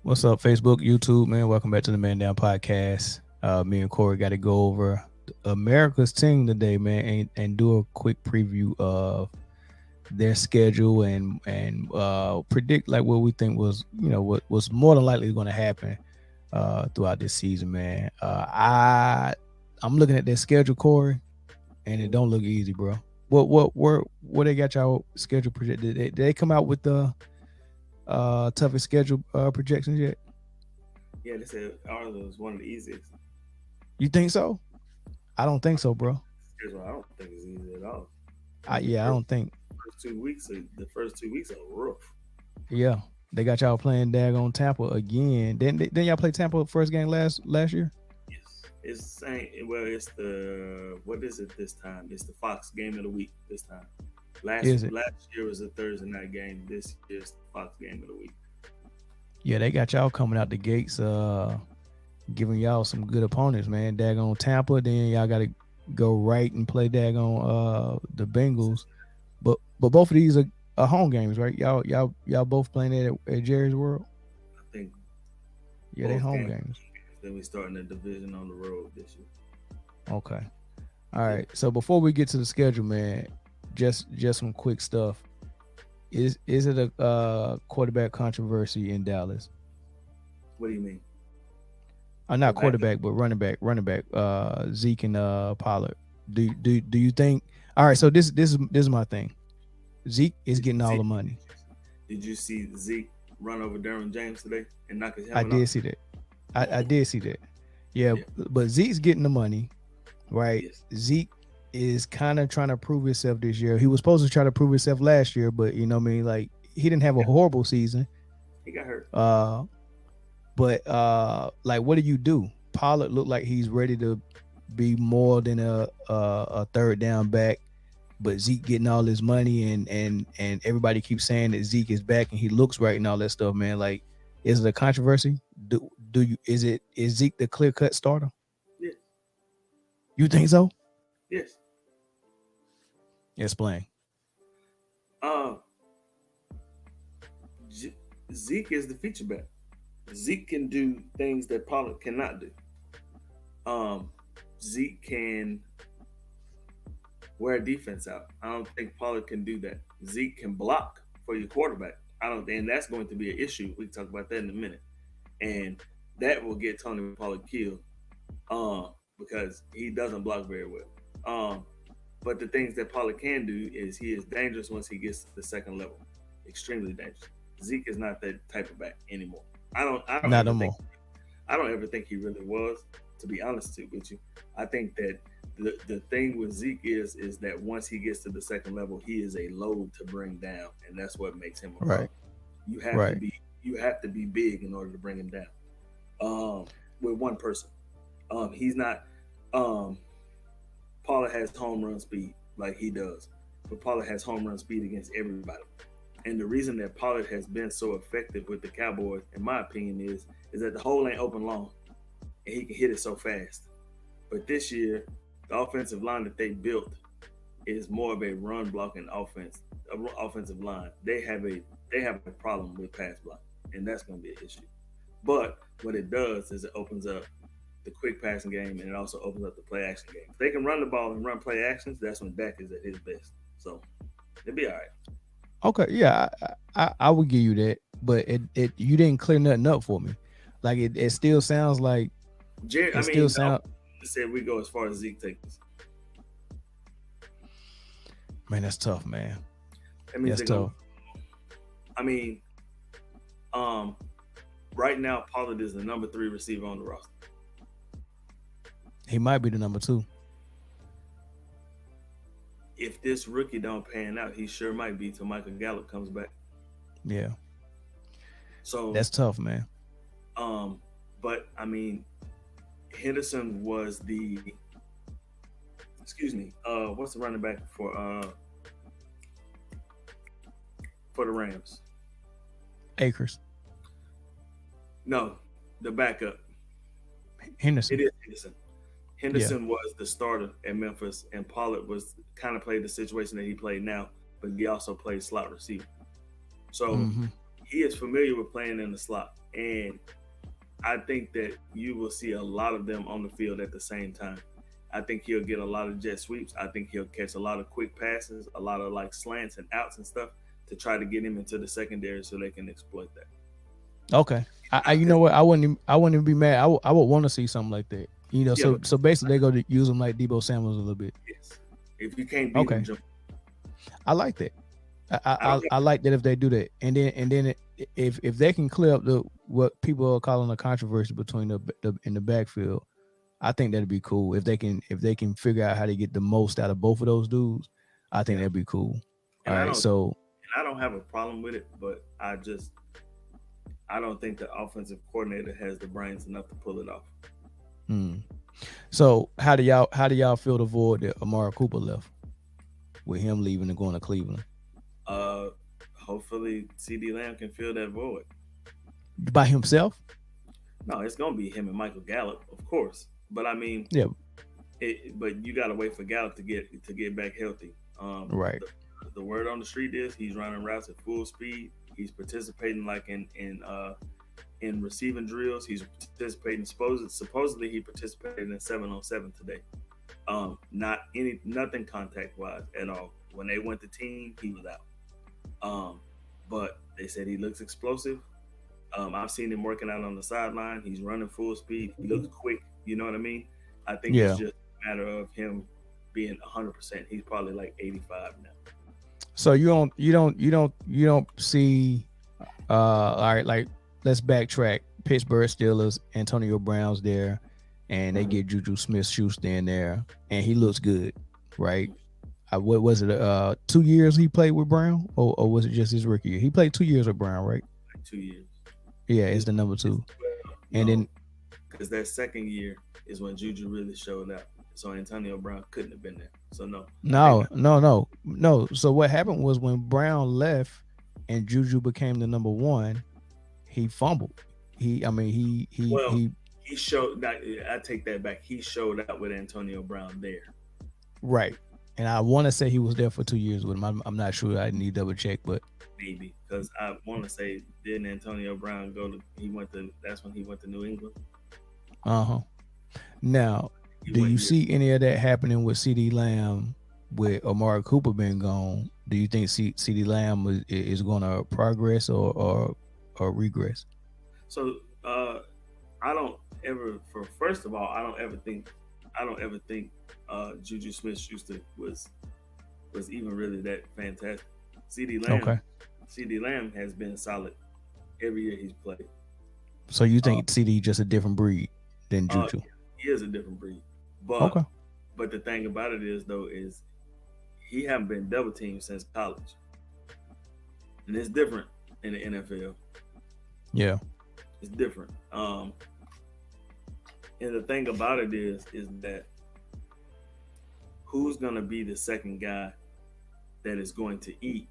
What's up, Facebook, YouTube, man? Welcome back to the Man Down Podcast. Me and Corey got to go over America's team today, man, and do a quick preview of their schedule and predict like what we think was what was more than likely going to happen throughout this season, man. I'm looking at their schedule, Corey, and it don't look easy, bro. Where they got y'all schedule projected? Did they come out with the toughest schedule projections yet? Yeah, they said ours was one of the easiest. You think so? I don't think so, bro. Here's why I don't think it's easy at all. I I mean, yeah, I don't think. first 2 weeks are rough. Yeah, they got y'all playing daggone Tampa again. Didn't y'all play Tampa first game last year? Yes, it's the same. Well, it's the what is it this time? It's the Fox game of the week this time. Last Is it? last year was a Thursday night game. This year's the Fox game of the week. Yeah, they got y'all coming out the gates, giving y'all some good opponents, man. Daggone Tampa, then y'all got to go right and play daggone the Bengals. But both of these are home games, right? Y'all both playing it at Jerry's World. I think Yeah, they both home games. games. Then we starting the division on the road this year. Okay. All Yeah. right. So before we get to the schedule, man, just some quick stuff. Is it a quarterback controversy in Dallas? What do you mean? The Not backup? quarterback, but running back. Zeke and Pollard. Do you think? All right. So this is my thing. Zeke is Did you getting all see? the money. Did you see Zeke run over Derwin James today and knock his I helmet did off? see that. I did see that. Yeah, Yeah. but Zeke's getting the money, right? Yes. Zeke is kind of trying to prove himself this year. He was supposed to try to prove himself last year, but you know what I mean, like he didn't have a Yeah. horrible season. He got hurt. Uh but like what do you do? Pollard looked like he's ready to be more than a third down back, but Zeke getting all his money and everybody keeps saying that Zeke is back and he looks right and all that stuff, man. Like, is it a controversy? Do you is Zeke the clear cut starter? Yes. You think so? Yes. Explain. Uh, J- Zeke is the feature back. Zeke can do things that Pollard cannot do. Um, Zeke can wear defense out. I don't think Pollard can do that. Zeke can block for your quarterback. I don't, and that's going to be an issue. We can talk about that in a minute, and that will get Tony Pollard killed, because he doesn't block very well. But the things that Pollard can do is he is dangerous once he gets to the second level, extremely dangerous. Zeke is not that type of back anymore. I don't Not ever no think more. I don't ever think he really was. To be honest with you, I think that the thing with Zeke is that once he gets to the second level, he is a load to bring down, and that's what makes him a Right. problem. You have to Right. be you have to be big in order to bring him down. With one person, he's not. Um, Pollard has home run speed like he does, but Pollard has home run speed against everybody. And the reason that Pollard has been so effective with the Cowboys, in my opinion, is that the hole ain't open long, and he can hit it so fast. But this year, the offensive line that they built is more of a run blocking offensive line. They have a problem with pass block, and that's going to be an issue. But what it does is it opens up the quick passing game, and it also opens up the play action game. If they can run the ball and run play actions, that's when Dak is at his best. So it'll be all right. Okay. Yeah, I would give you that, but it you didn't clear nothing up for me. Like it still sounds like Jerry, it I still mean, sound. said we go as far as Zeke takes. Man, that's tough, man. That means That's they're going. tough. I mean, um, right now Pollard is the number three receiver on the roster. He might be the number two. If this rookie don't pan out, he sure might be till Michael Gallup comes back. Yeah, So, that's tough, man. um, but I mean, Henderson was the excuse me, what's the running back for the Rams? Acres, No, the backup. It Henderson. is Henderson. Yeah. Henderson was the starter at Memphis, and Pollard was kind of played the situation that he played now, but he also played slot receiver. So Mm-hmm. he is familiar with playing in the slot, And I think that you will see a lot of them on the field at the same time. I think he'll get a lot of jet sweeps. I think he'll catch a lot of quick passes, a lot of like slants and outs and stuff to try to get him into the secondary so they can exploit that. Okay. You Because know what? I wouldn't even be mad. I would want to see something like that. You know, yeah, but so basically they go to use them like Debo Samuels a little bit. yes, if you can't beat them, Okay. jump. I like that. I don't I like that if they do that, and then if they can clear up the what people are calling a controversy between the in the backfield, I think that'd be cool. If they can figure out how to get the most out of both of those dudes, I think yeah, that'd be cool. All and I right, don't so and I don't have a problem with it, but I don't think the offensive coordinator has the brains enough to pull it off. hmm. So how do y'all feel the void that Amari Cooper left with him leaving and going to Cleveland Uh, Hopefully CD Lamb can fill that void. by himself? No, it's gonna be him and Michael Gallup, of course. But I mean, Yeah, but you gotta wait for Gallup to get back healthy. right. The word on the street is he's running routes at full speed. He's participating like in receiving drills. He's participating. Supposedly he participated in 7-on-7 today. Nothing contact wise at all. When they went to team, he was out. But they said he looks explosive. I've seen him working out on the sideline. He's running full speed. He looks quick. You know what I mean? I think it's Yeah. just a matter of him being 100%. He's probably like 85 now. So you don't see all right, like let's backtrack. Pittsburgh Steelers, Antonio Brown's there, and they get Juju Smith-Schuster in there, and he looks good, right? What was it? 2 years he played with Brown, or was it just his rookie year? He played 2 years with Brown, right? Like 2 years. Yeah, it's It's, the number it's two, and no, then because that second year is when Juju really showed up. So Antonio Brown couldn't have been there. So no, they no, got no, no, no. So what happened was when Brown left and Juju became the number one, he fumbled. I mean, well. he. He showed. I take that back. He showed up with Antonio Brown there. Right. And I want to say he was there for 2 years with him. I'm not sure. I need to double check, but Maybe because I want to say didn't Antonio Brown go to? He went to. That's when he went to New England. uh-huh. Now, He do went you here. see any of that happening with CD Lamb with Amari Cooper being gone? Do you think CD Lamb is going to progress or regress? So I don't ever. For first of all, I don't ever think Juju Smith-Schuster was even really that fantastic. CD Lamb, Okay. CD Lamb has been solid every year he's played. So you Uh, think CD just a different breed than uh, Juju? he is a different breed, but Okay. but the thing about it is though is he haven't been double teamed since college, and it's different in the NFL. Yeah. It's different. And the thing about it is that who's gonna be the second guy that is going to eat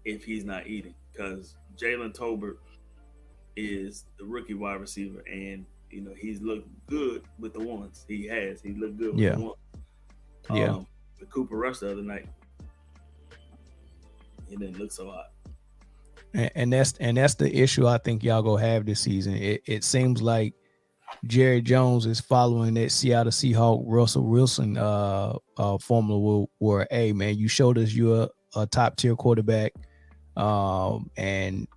if he's not eating? Because Jalen Tolbert is the rookie wide receiver, and he's looked good with the ones he has. He looked good with the Yeah. ones. Yeah. The Cooper Rush the other night, he didn't look so hot. And that's the issue I think y'all gonna have this season. It seems like Jerry Jones is following that Seattle Seahawk Russell Wilson formula where hey man, you showed us you're a top tier quarterback, and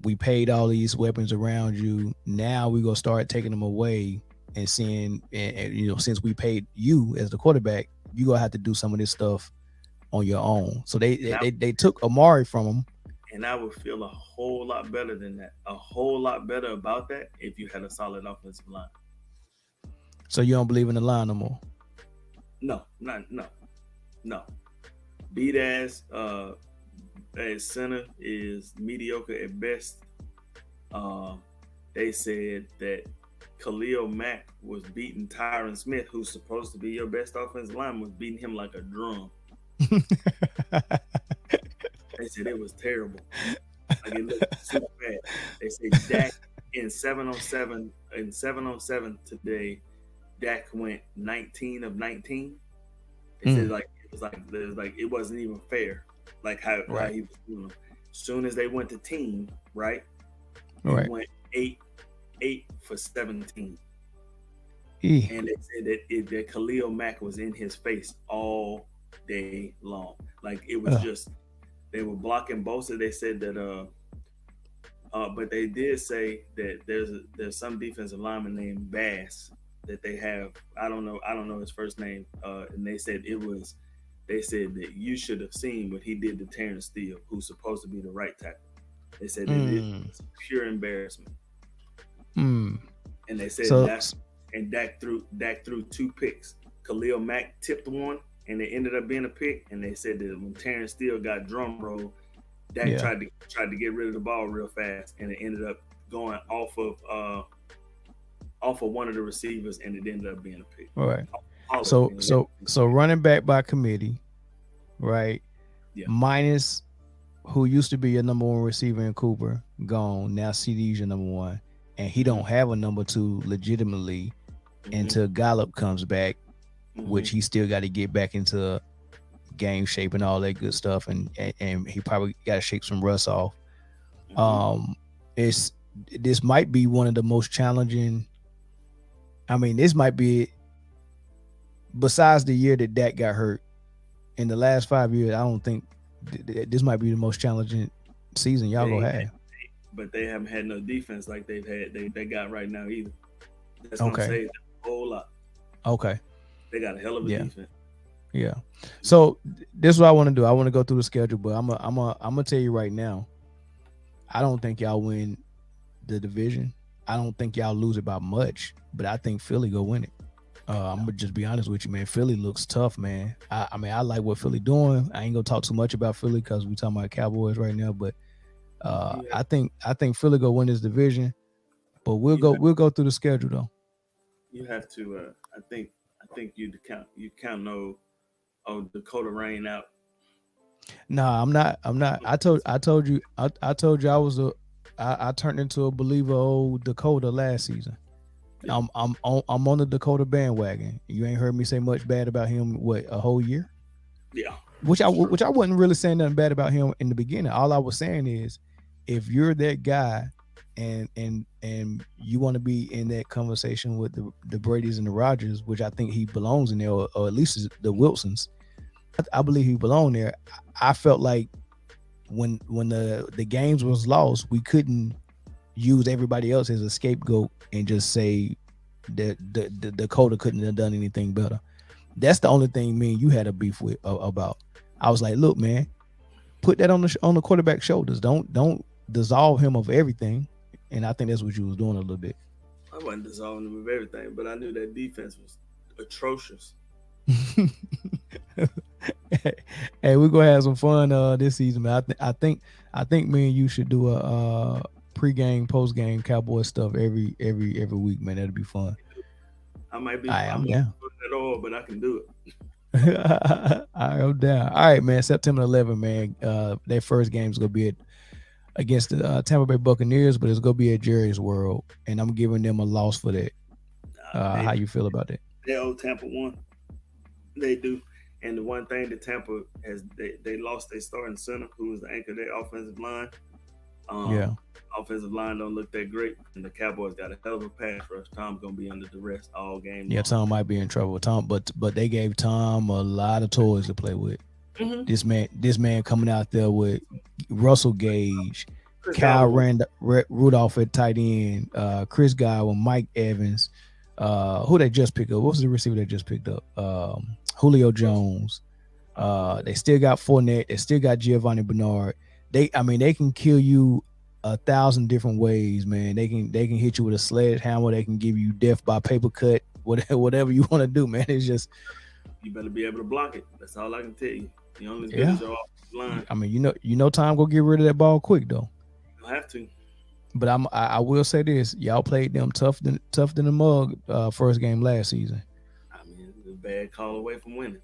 we paid all these weapons around you. Now we gonna start taking them away and seeing, and since we paid you as the quarterback, you gonna have to do some of this stuff on your own. So And I, they took Amari from him. and I would feel a whole lot better than that. A whole lot better about that if you had a solid offensive line. So you don't believe in the line no more. No. Beat ass at center is mediocre at best. Uh, they said that Khalil Mack was beating Tyron Smith, who's supposed to be your best offensive lineman, was beating him like a drum. They said it was terrible. Like it looked super bad. They said Dak in 7-on-7 today, Dak went 19 of 19. They said like it wasn't even fair. Like how Right. he was doing them. As soon as they went to team, right? All right. went eight for 17. E. And they said that Khalil Mack was in his face all day long. Like it was Uh, just they were blocking Bosa. They said that but they did say that there's some defensive lineman named Bass that they have. I don't know his first name. And they said that you should have seen what he did to Terrence Steele, who's supposed to be the right tackle. They said that it mm, was pure embarrassment. mm. And they said So, Dak threw two picks. Khalil Mack tipped one, and it ended up being a pick. And they said that when Terrence Steele got drum rolled, Dak yeah. tried to get rid of the ball real fast, and it ended up going off of one of the receivers, and it ended up being a pick. All right. All of it. So, running back by committee, right? Yeah. Minus who used to be your number one receiver in Cooper, gone. Now CD's your number one, and he don't have a number two legitimately until Gallup comes back, which he still got to get back into game shape and all that good stuff, and he probably got to shake some rust off. This might be one of the most challenging. I mean, this might be, besides the year that Dak got hurt, in the last 5 years, I don't think this might be the most challenging season y'all gonna have. But they haven't had no defense like they got right now either. That's gonna say a whole lot. Okay. They got a hell of a defense. Yeah. So this is what I want to do. I want to go through the schedule, but I'm gonna tell you right now, I don't think y'all win the division. I don't think y'all lose it by much, but I think Philly go win it. I'm gonna just be honest with you, man. Philly looks tough, man. I mean, I like what Philly doing. I ain't gonna talk too much about Philly because we talking about Cowboys right now, but I think Philly go win this division. But we'll go through the schedule though. You have to. I think you count Dakota Rain out. Nah, I'm not. I told you I turned into a believer of old Dakota last season. Yeah. I'm on the Dakota bandwagon. You ain't heard me say much bad about him a whole year? Yeah. Which I wasn't really saying nothing bad about him in the beginning. All I was saying is, if you're that guy and you want to be in that conversation with the Bradys and the Rodgers, which I think he belongs in there, or at least the Wilsons, I believe he belonged there. I felt like when the games was lost, we couldn't use everybody else as a scapegoat and just say that the Dakota couldn't have done anything better. That's the only thing me and you had a beef with about. I was like, look, man, put that on the quarterback's shoulders. Don't dissolve him of everything. And I think that's what you was doing a little bit. I wasn't dissolving him of everything, but I knew that defense was atrocious. Hey, we're gonna have some fun this season, man. I think me and you should do a pre-game, post-game Cowboy stuff every week, man. That'd be fun. I might be. I'm down at all, but I can do it. I'm down. All right, man. September 11th, man. Their first game is gonna be against the Tampa Bay Buccaneers, but it's gonna be at Jerry's World, and I'm giving them a loss for that. How you feel about that? They owe Tampa one. They do. And the one thing that Tampa has, they lost their starting center, who was the anchor of their offensive line. Offensive line don't look that great, and the Cowboys got a hell of a pass rush. Tom's gonna be under duress all game. Yeah, Tom might be in trouble. But they gave Tom a lot of toys to play with. Mm-hmm. This man coming out there with Russell Gage, Kyle Rudolph at tight end, Chris Godwin, Mike Evans, who they just picked up. What was the receiver they just picked up? Julio Jones. They still got Fournette. They still got Giovanni Bernard. They can kill you 1,000 different ways, man. They can hit you with a sledgehammer. They can give you death by paper cut. Whatever you want to do, man. It's just, you better be able to block it. That's all I can tell you. You only good as your offensive line. I mean, you know, Tom go get rid of that ball quick though. You have to. But I will say this: y'all played them tough than the mug first game last season. I mean, it was a bad call away from winning.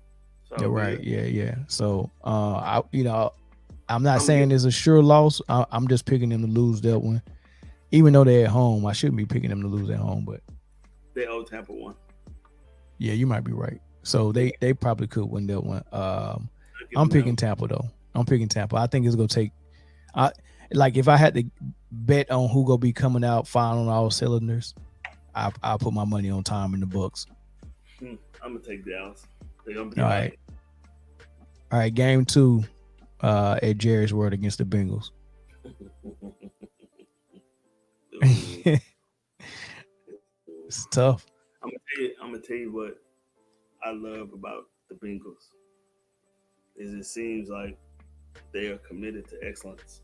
Yeah, right. Yeah. So I'm not saying it's a sure loss. I'm just picking them to lose that one. Even though they're at home, I shouldn't be picking them to lose at home, but they owe Tampa one. Yeah, you might be right. So they probably could win that one. I'm picking Tampa though. I think it's gonna take. Like if I had to bet on who gonna be coming out firing on all cylinders, I'll put my money on Tom in the Bucks. I'm gonna take Dallas. They're gonna be All all right, right. all right. Game 2, at Jerry's World against the Bengals. Ooh. It's tough. I'm gonna tell you what I love about the Bengals is it seems like they are committed to excellence.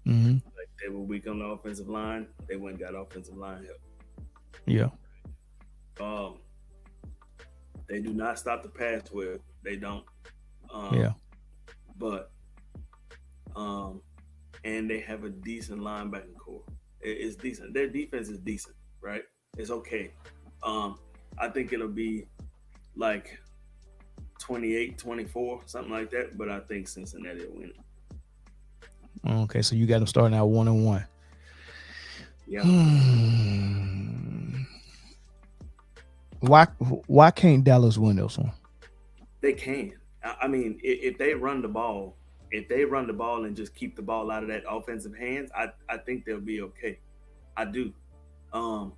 Mm-hmm. Like they were weak on the offensive line, they went and got offensive line Yeah, help. They do not stop the pass well. They don't. Um, yeah, but and they have a decent linebacking core. It's decent. Their defense is decent, right? It's okay. Um, I think it'll be like 28-24, something like that. But I think Cincinnati will win it. okay. So you got them starting out 1-1. Yeah, Hmm. Why why can't Dallas win this one? they can. I mean, if they run the ball, if they run the ball and just keep the ball out of that offensive hands, I think they'll be okay. I do. Um,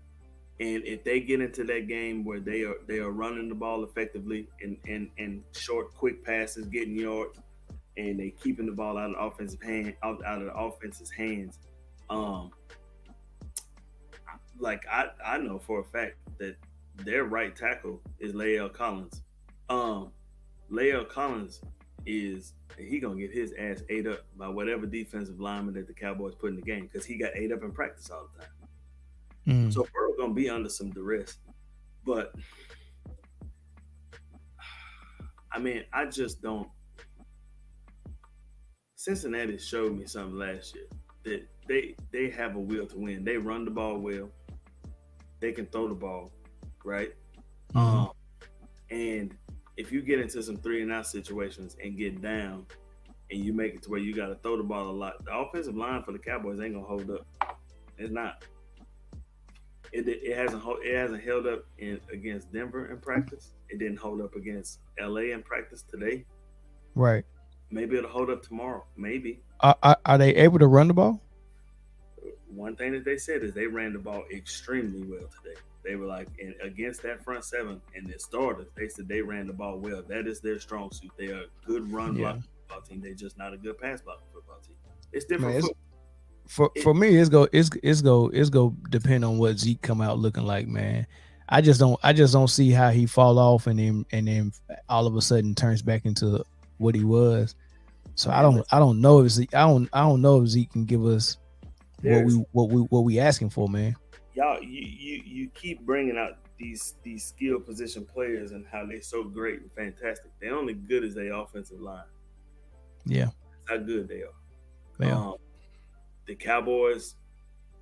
And if they get into that game where they are running the ball effectively and short, quick passes, getting yards, and they keeping the ball out of the offensive hand out of the offense's hands, um, like I know for a fact that their right tackle is Lael Collins. Um, Lael Collins is he gonna get his ass ate up by whatever defensive lineman that the Cowboys put in the game because he got ate up in practice all the time. Mm. So Burrow gonna be under some duress. But I mean, I just don't. Cincinnati showed me something last year that they have a will to win. They run the ball well. They can throw the ball, right? Mm-hmm. Um, and if you get into some 3-and-out situations and get down, and you make it to where you got to throw the ball a lot, the offensive line for the Cowboys ain't gonna hold up. It's not. It hasn't held up against Denver in practice. It didn't hold up against LA in practice today. Right. Maybe it'll hold up tomorrow. Maybe. Are they able to run the ball? One thing that they said is they ran the ball extremely well today. They were like against that front seven and their starters. They said they ran the ball well. That is their strong suit. They are a good run Yeah. blocking football team. They're just not a good pass blocking football team. It's different Man, football. for me, it's go depend on what Zeke come out looking like, man. I just don't see how he fall off and then all of a sudden turns back into what he was. So I Man, don't listen, I don't know if Zeke, I don't know if Zeke can give us there's what we asking for, man. y'all. You keep bringing out these skill position players and how they're so great and fantastic. They're only good as their offensive line. Yeah, That's how good they are. yeah, The Cowboys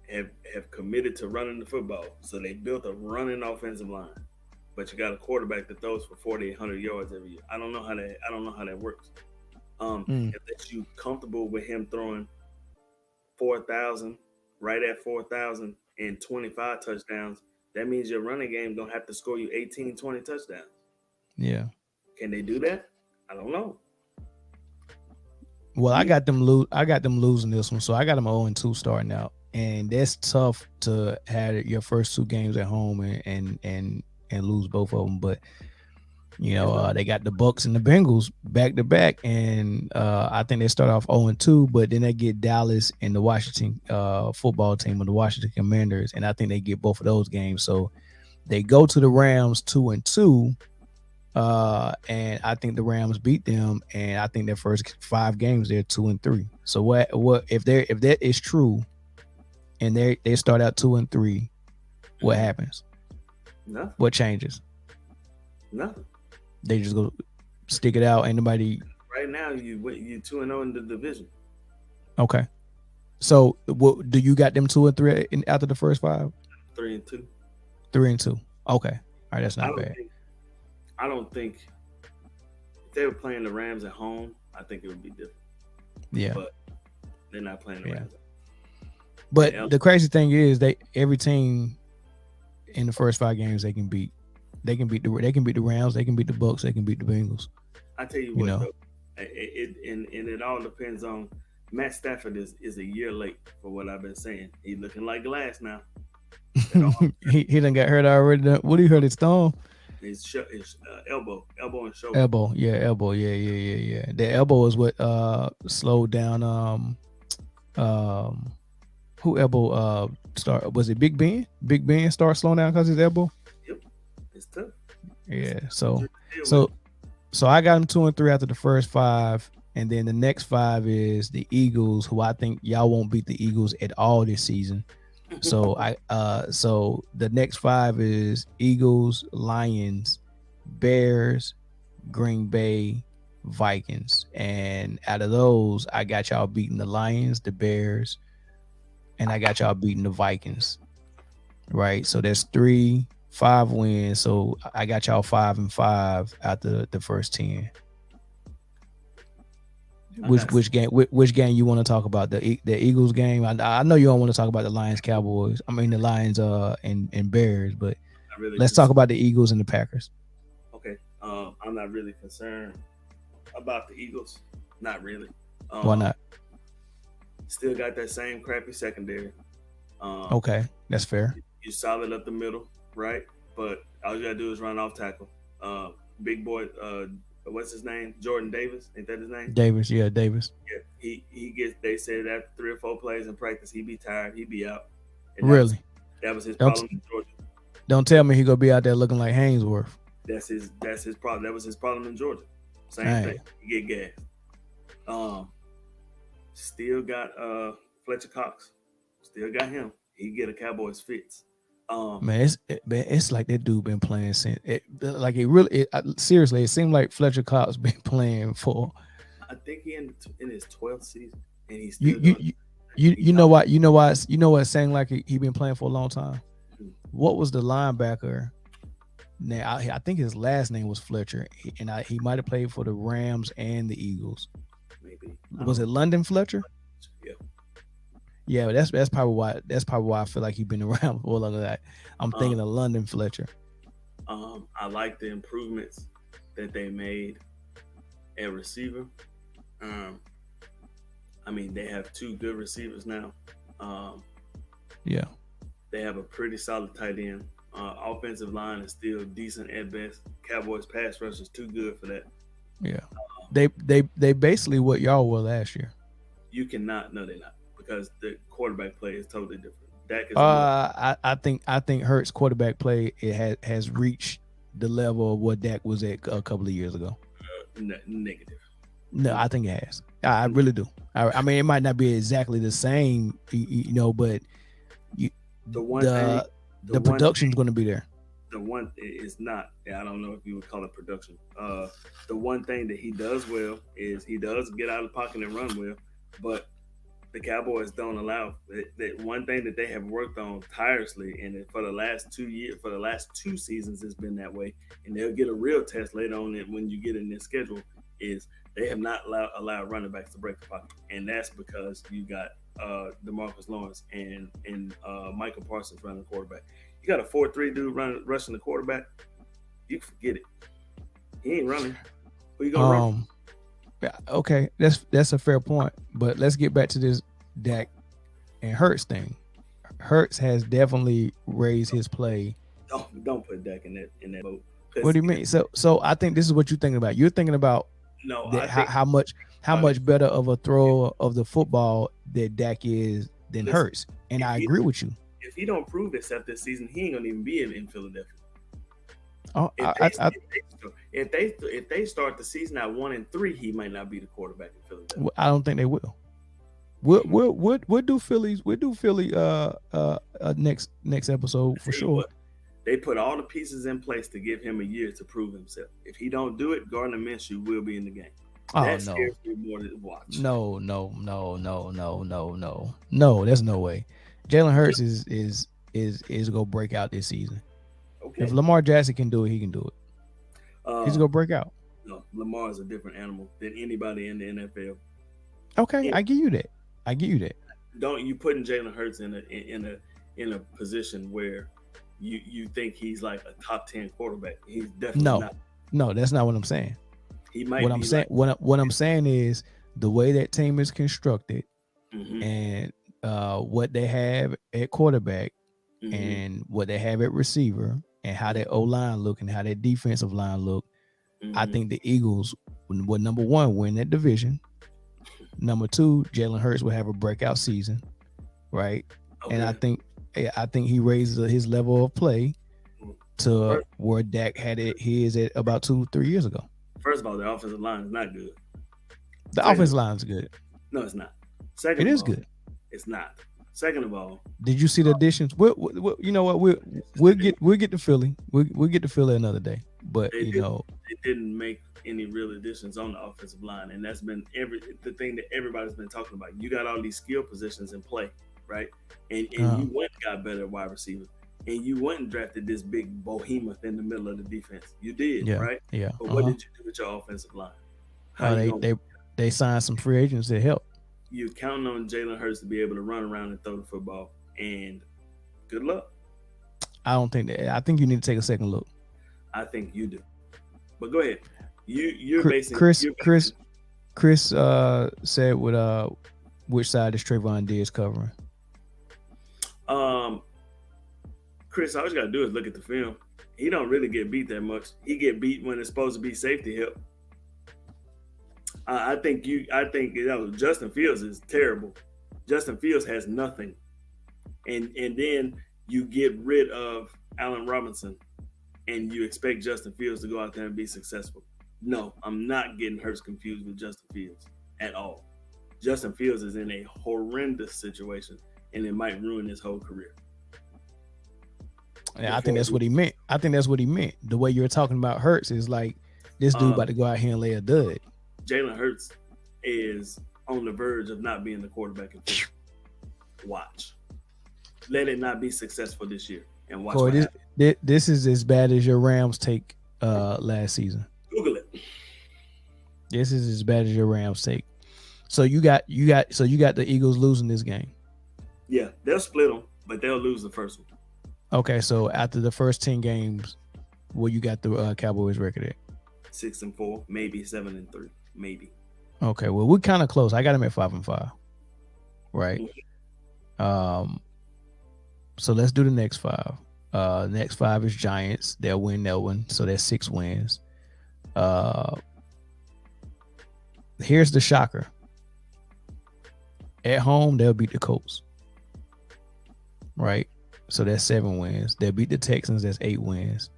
have committed to running the football, so they built a running offensive line. But you got a quarterback that throws for 4,800 yards every year. I don't know how that works. mm, Unless you comfortable with him throwing 4,000, right at 4,000 and 25 touchdowns, that means your running game don't have to score you 18, 20 touchdowns. yeah. Can they do that? I don't know. Well, I You got them lose. I got them losing this one, so I got them 0-2 starting out, and that's tough to have your first 2 games at home and lose both of them. But it's no they got the Bucks and the Bengals back to back, and I think they start off 0-2, but then they get Dallas and the Washington football team or the Washington Commanders, and I think they get both of those games. So they go to the Rams 2-2. And I think the Rams beat them, and I think their first 5 games they're 2-3. So what if that is true, and they start out 2-3, what happens? nothing. What changes? Nothing. They just go stick it out. Anybody? Right now, you 2-0 in the division. Okay. So what do you got them 2-3 after the first 5? 3-2. 3-2. Okay. All right, that's I not don't bad. think. I don't think if they were playing the Rams at home, I think it would be different. Yeah. But they're not playing the Yeah. Rams. But the crazy thing is, every team in the first 5 games they can beat. They can beat the Rams. They can beat the Bucks. They can beat the Bengals. I tell you You what know. though, it all depends on Matt Stafford is a year late for what I've been saying. He's looking like glass now. he done got hurt already. What do you hurt his thumb? His elbow and shoulder. Elbow, yeah, elbow, yeah. The elbow is what slowed down um who elbow start was it Big Ben? Big Ben start slowing down because his elbow. Yep, it's tough. Yeah, It's so tough to deal with. so so I got him 2-3 after the first five, and then the next five is the Eagles, who I think y'all won't beat the Eagles at all this season. So the next five is Eagles, Lions, Bears, Green Bay, Vikings. And out of those, I got y'all beating the Lions, the Bears, and I got y'all beating the Vikings. Right. So that's 3-5 wins. So I got y'all 5-5 after the first 10. Which game you want to talk about? The Eagles game. I know you don't want to talk about the Lions Cowboys. I mean the Lions and Bears, but Really let's talk about the Eagles and the Packers. Okay. I'm not really concerned about the Eagles. Not really. Why not? Still got that same crappy secondary. Okay, that's fair. You solid up the middle, right? But all you gotta do is run off tackle. Big boy, what's his name? Jordan Davis, ain't that his name? Davis, yeah, Davis. Yeah, he gets. They said after 3 or 4 plays in practice, he'd be tired, he'd be out. And really, that was his don't, problem in Georgia. Don't tell me he gonna be out there looking like Hainsworth. That's his problem. That was his problem in Georgia. Same thing. He get gas. Still got Fletcher Cox. Still got him. He get a Cowboys fits. Man, it's like that dude been playing since seriously, it seemed like Fletcher Cox been playing for. I think he in his 12th season, and he's still you know what it saying like he been playing for a long time. Mm-hmm. What was the linebacker? Now I think his last name was Fletcher, and he might have played for the Rams and the Eagles. Maybe was it London Fletcher? Yeah, that's probably why I feel like he's been around for all of that. I'm thinking of London Fletcher. I like the improvements that they made at receiver. I mean, they have 2 good receivers now. Yeah, they have a pretty solid tight end. Offensive line is still decent at best. Cowboys pass rush is too good for that. Yeah, they basically what y'all were last year. You cannot. No, they're not. Because the quarterback play is totally different. Dak is I think Hurts quarterback play has reached the level of what Dak was at a couple of years ago. Negative. No, I think it has. I really do. I mean, it might not be exactly the same, but the production's going to be there. The one is not. I don't know if you would call it production. The one thing that he does well is he does get out of the pocket and run well, but the Cowboys don't allow that. One thing that they have worked on tirelessly, and for the last 2 seasons, it's been that way. And they'll get a real test later on when you get in their schedule. Is they have not allowed running backs to break the pocket, and that's because you got DeMarcus Lawrence and Michael Parsons running the quarterback. You got a 4-3 dude rushing the quarterback. You can forget it. He ain't running. Who you gonna run? Okay, that's a fair point, but let's get back to this Dak and Hurts thing. Hurts has definitely raised his play. Don't put Dak in that boat. What do you mean? So I think this is what you're thinking about. You're thinking about how much better of a thrower of the football that Dak is than Hurts, and I agree with you. If he don't prove himself this season, he ain't gonna even be in Philadelphia. Oh, if they start the season at 1-3, he might not be the quarterback in Philadelphia. I don't think they will. We'll do Philly next episode for sure. They put all the pieces in place to give him a year to prove himself. If he don't do it, Gardner Minshew will be in the game. That scares me more to watch. No. There's no way. Jalen Hurts is gonna break out this season. Okay. If Lamar Jackson can do it, he can do it. He's gonna break out. No, Lamar is a different animal than anybody in the NFL. Okay, I give you that. Don't you putting Jalen Hurts in a position where you think he's like a top 10 quarterback? He's definitely not. No, that's not what I'm saying. He might. What I'm saying is the way that team is constructed Mm-hmm. and what they have at quarterback Mm-hmm. and what they have at receiver and how their O line look and how their defensive line look, I Mm-hmm. think the Eagles would number one win that division. Number two, Jalen Hurts will have a breakout season, right? And Okay. I think he raises his level of play to First, where Dak had it his at about 2-3 years ago. first of all, the offensive line is not good. The Second of offensive all, line is good. no, it's not. Second It of is all, good. it's not. Second of all, Did you see the additions? You know what? We'll get to Philly. We'll get to Philly another day. But they did they didn't make any real additions on the offensive line, and that's been the thing that everybody's been talking about. You got all these skill positions in play, right? And uh, you went and got better wide receivers, and you went and drafted this big behemoth in the middle of the defense. You did, yeah, right? yeah, But what did you do with your offensive line? How you They gonna they signed some free agents that help. you counting on Jalen Hurts to be able to run around and throw the football? And good luck. I don't think that. I think you need to take a second look. I think you do. But go ahead. You're basing Chris you're Chris basing Chris said with which side is Trayvon Diggs covering? um Chris, all you gotta do is look at the film. He don't really get beat that much. He get beat when it's supposed to be safety help. I think Justin Fields is terrible. Justin Fields has nothing. And then you get rid of Allen Robinson and you expect Justin Fields to go out there and be successful. No, I'm not getting Hurts confused with Justin Fields at all. Justin Fields is in a horrendous situation and it might ruin his whole career. Yeah, I think Before that's what he meant. I think that's what he meant. The way you're talking about Hurts is like this dude um, about to go out here and lay a dud. Jalen Hurts is on the verge of not being the quarterback in football. Watch. Let it not be successful this year and watch Corey, what happens. this is as bad as your Rams take last season. Google it. This is as bad as your Rams take. So you got the Eagles losing this game. Yeah, they'll split them, but they'll lose the first one. Okay, so after the first 10 games, what you got the Cowboys record at? 6-4, maybe 7-3, maybe. Okay, well we're kind of close. I got them at 5-5, right? So let's do the next five. Next five is Giants. They'll win that one, so that's 6 wins. Here's the shocker. At home, they'll beat the Colts, right? So that's 7 wins. They'll beat the Texans. That's 8 wins.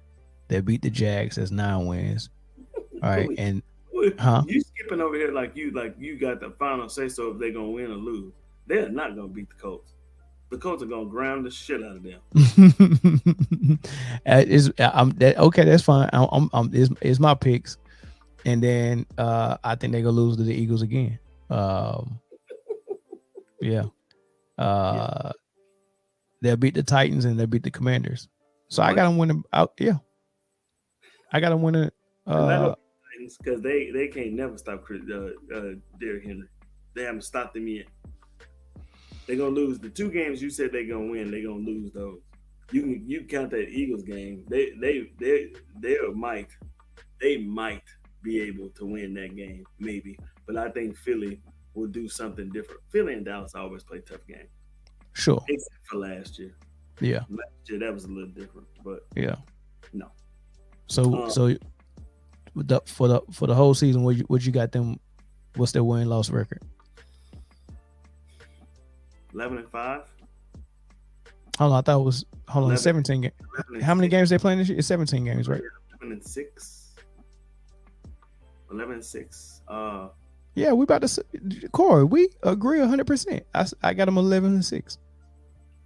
They'll beat the Jags. That's 9 wins. All right, and you skipping over here like you got the final say so if they're gonna win or lose. They're not gonna beat the Colts. The Colts are gonna ground the shit out of them. Okay, that's fine. It's my picks, and then I think they're gonna lose to the Eagles again. Yeah. They'll beat the Titans and they'll beat the Commanders. So I got them winning out. Yeah, I got them winning. Because they can't never stop Derrick Henry. They haven't stopped him yet. They're gonna lose the 2 games you said they're gonna win. They're gonna lose those. You count that Eagles game. They might be able to win that game maybe, but I think Philly will do something different. Philly and Dallas always play tough games. Sure. Except for last year. Yeah. Last year that was a little different, but yeah. No. So for the whole season, what you got them? What's their win-loss record? 11-5. Hold on, I thought it was 17 games. How many games they playing this year? It's 17 games, right? 11-6. 11-6. Yeah, we about to Corey. We agree 100%. I got them 11-6.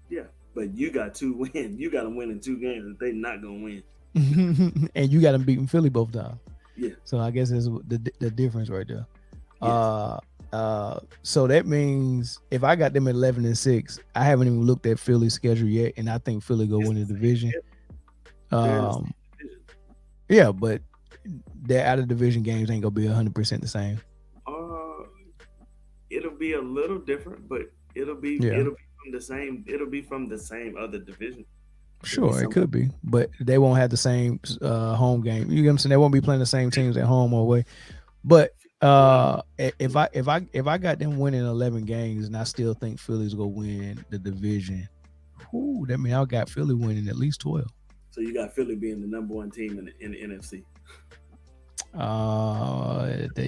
Yeah, but you got 2 wins. You got them winning 2 games that they not gonna win. And you got them beating Philly both times. Yeah. So I guess there's the difference right there. Yes. So that means if I got them at 11-6, I haven't even looked at Philly's schedule yet, and I think Philly go win the division. Yeah, but their out of division games ain't gonna be 100% the same. It'll be a little different, but it'll be from the same. It'll be from the same other division. Sure, it could be, but they won't have the same home game. You get what I'm saying? They won't be playing the same teams at home or away. But If I got them winning 11 games and I still think Philly's gonna win the division, that means I got Philly winning at least 12. So you got Philly being the number one team in the NFC.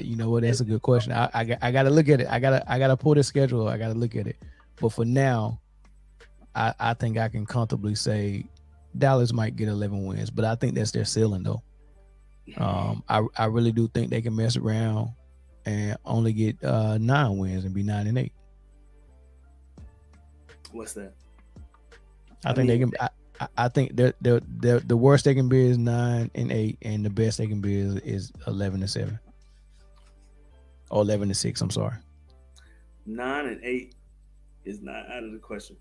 You know what? That's a good question. I gotta look at it. I gotta pull the schedule. I gotta look at it. But for now, I think I can comfortably say Dallas might get 11 wins, but I think that's their ceiling though. I really do think they can mess around and only get 9 wins and be 9-8. What's that? I think they can. I think the worst they can be is 9-8, and the best they can be is 11-7 or 11-6. I'm sorry. 9-8 is not out of the question.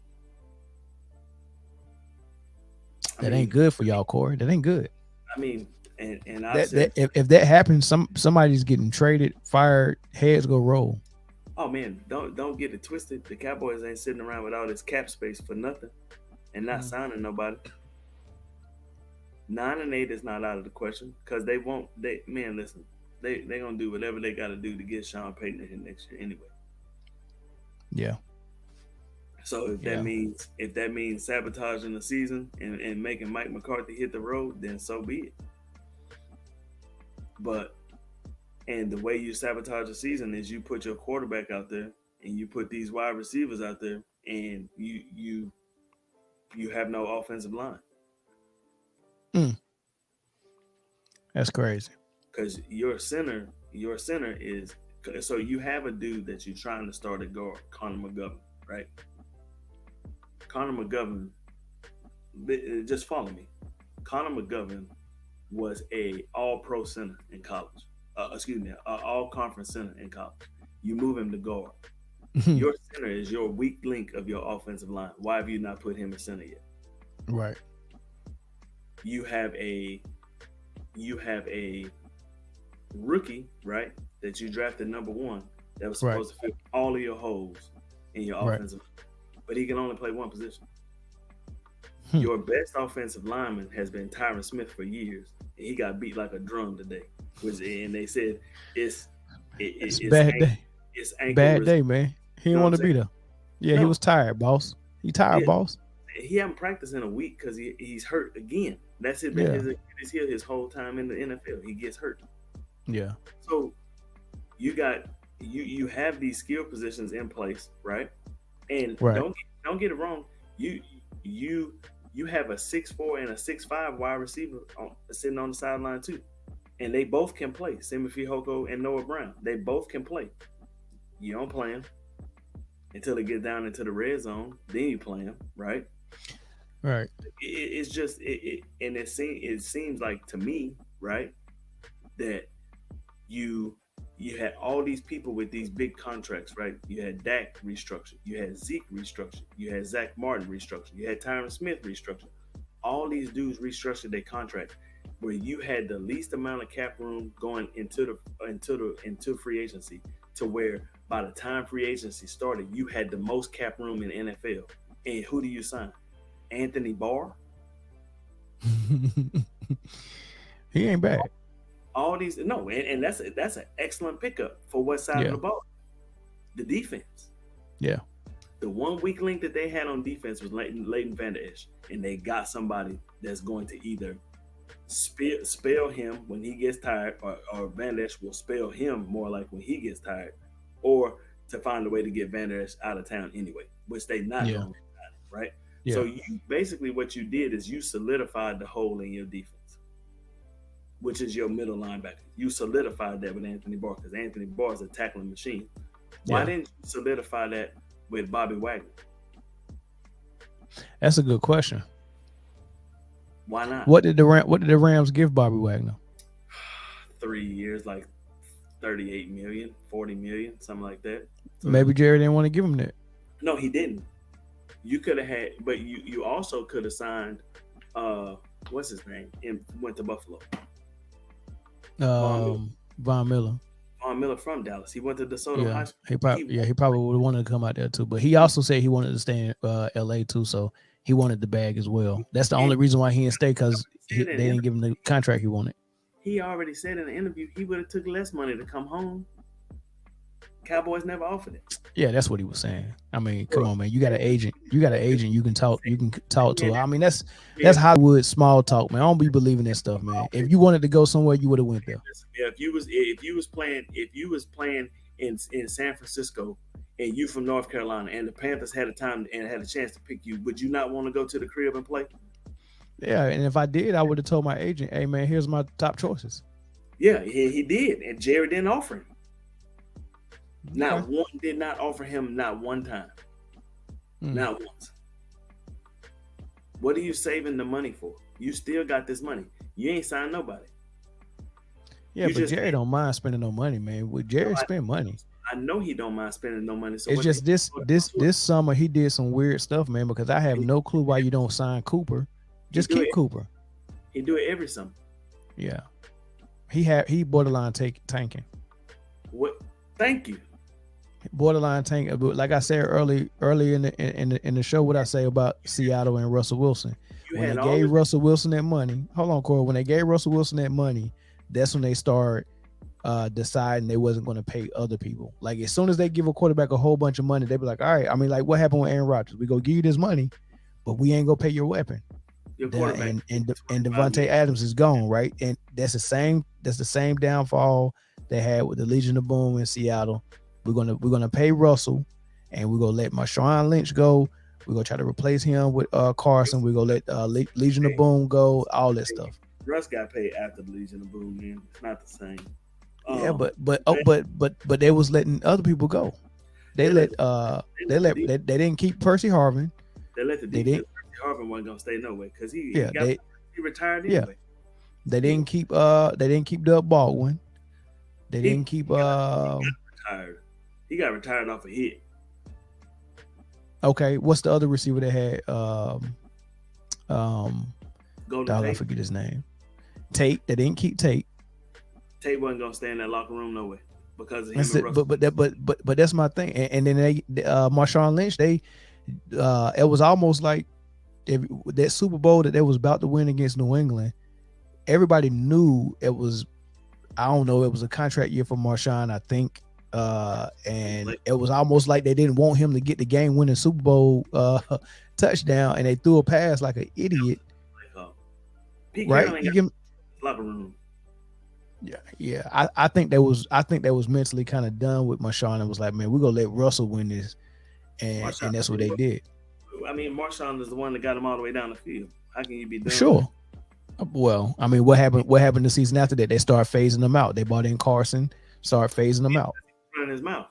That ain't good for y'all, Corey. That ain't good. I mean, and I said, if that happens, somebody's getting traded, fired, heads go roll. Oh man, don't get it twisted. The Cowboys ain't sitting around with all this cap space for nothing and not signing nobody. 9-8 is not out of the question because they won't. Listen, they gonna do whatever they got to do to get Sean Payton in next year anyway. Yeah. So if that means sabotaging the season and making Mike McCarthy hit the road, then so be it. But and the way you sabotage the season is you put your quarterback out there and you put these wide receivers out there and you have no offensive line. That's crazy. Because your center is so you have a dude that you're trying to start at guard, Connor McGovern, right? Connor McGovern, just follow me. Connor McGovern was a all-pro center in college. All-conference center in college. You move him to guard. Your center is your weak link of your offensive line. Why have you not put him at center yet? Right. You have a rookie, right, that you drafted number 1 that was supposed to fill all of your holes in your offensive line. But he can only play one position. Your best offensive lineman has been Tyron Smith for years, and he got beat like a drum today. And they said it's bad day. It's ankle bad day, man. He didn't want to be there. Yeah, he was tired, boss. He tired, boss. He haven't practiced in a week because he's hurt again. That's it. His heel his whole time in the NFL. He gets hurt. Yeah. So you have these skill positions in place, right? And don't get it wrong. You have a 6'4" and a 6'5" wide receiver sitting on the sideline too, and they both can play. Simi Fehoko and Noah Brown. They both can play. You don't play them until they get down into the red zone. Then you play them, right? Right. It's just and it seems like to me, right, that you had all these people with these big contracts, right? You had Dak restructured, you had Zeke restructured, you had Zach Martin restructured, you had Tyron Smith restructured. All these dudes restructured their contract, where you had the least amount of cap room going into free agency, to where by the time free agency started, you had the most cap room in NFL. And who do you sign? Anthony Barr? He ain't bad. All these and that's an excellent pickup for what side of the ball? The defense. Yeah. The one weak link that they had on defense was Leighton Vander Esch, and they got somebody that's going to either spell him when he gets tired, or Vander Esch will spell him more like when he gets tired, or to find a way to get Vander Esch out of town anyway, which they not going to, right? Yeah. So you basically what you did is you solidified the hole in your defense, which is your middle linebacker. You solidified that with Anthony Barr because Anthony Barr is a tackling machine. Why didn't you solidify that with Bobby Wagner? That's a good question. Why not? What did the Rams give Bobby Wagner? 3 years, like 38 million, 40 million, something like that. So maybe Jerry didn't want to give him that. No, he didn't. You could have had, but you also could have signed what's his name? And went to Buffalo. Von Miller. Von Miller from Dallas. He went to DeSoto High School. He probably would have wanted to come out there too. But he also said he wanted to stay in LA too, so he wanted the bag as well. That's the only reason why he didn't stay, because they didn't give him the contract he wanted. He already said in the interview he would have took less money to come home. Cowboys never offered it. Yeah, that's what he was saying. I mean, come Bro, on, man. You got an agent. You got an agent. You can talk. You can talk to. man, I mean, that's if Hollywood small talk, man. I don't be believing that stuff, man. If you wanted to go somewhere, you would have went there. if you was playing in San Francisco and you from North Carolina and the Panthers had a time and had a chance to pick you, would you not want to go to the crib and play? Yeah, and if I did, I would have told my agent, "Hey, man, here's my top choices." Yeah, he did, and Jerry didn't offer him. Okay. Not one did not offer him, not one time, Mm. not once. What are you saving the money for? You still got this money. You ain't signed nobody. Yeah, You but just Jerry don't mind spending no money, man. With no, Jerry spend money. I know he don't mind spending no money. So It's what the just hell this you this gonna do this summer he did some weird stuff, man. Because I have it? no clue why you don't sign Cooper. He Just do keep it. Cooper. He do it every summer. Yeah, he borderline tanking. What? Thank you. Borderline tank. But like I said early in the show, what I say about Seattle and Russell Wilson. You When they had all gave this. Russell Wilson that money, hold on, Corey. When they gave Russell Wilson that money, that's when they start deciding they wasn't going to pay other people. Like as soon as they give a quarterback a whole bunch of money, they be like, all right. I mean, like what happened with Aaron Rodgers? We go give you this money, but we ain't gonna pay your weapon. Your quarterback And 25 Devontae million. Adams is gone, right? And that's the same downfall they had with the Legion of Boom in Seattle. We're gonna pay Russell, and we're gonna let Marshawn Lynch go. We're gonna try to replace him with Carson. We're gonna let Legion of Hey, Boom go. All that stuff. Russ got paid after the Legion of Boom, man. It's not the same. Yeah, Um, they, but they was letting other people go. They they let let they they let the let defense, they didn't keep Percy Harvin. they let the They didn't. defense. Harvin wasn't gonna stay nowhere because he Yeah, got he retired yeah anyway. they didn't keep Doug Baldwin. They He didn't keep retired. He got retired off a hit. okay. What's the other receiver they had? Um Golden dog, I Tate. forget his name. Tate. They didn't keep Tate. Tate wasn't gonna stay in that locker room no way because of him That's and it. Russell. But that's my thing. And then Marshawn Lynch. It was almost like that Super Bowl that they was about to win against New England. Everybody knew it was. I don't know. It was a contract year for Marshawn, I think. And Like, it was almost like they didn't want him to get the game-winning Super Bowl touchdown, and they threw a pass like an idiot. Pete Right? Carroll ain't You got can. a locker room. Yeah. I think they was mentally kind of done with Marshawn and was like, man, we're gonna let Russell win this, and Marshawn, and that's what they did. Marshawn is the one that got him all the way down the field. How can you be done with Sure. Well, I mean, what happened? What happened the season after that? They started phasing them out. They brought in Carson, started phasing them out. running his mouth?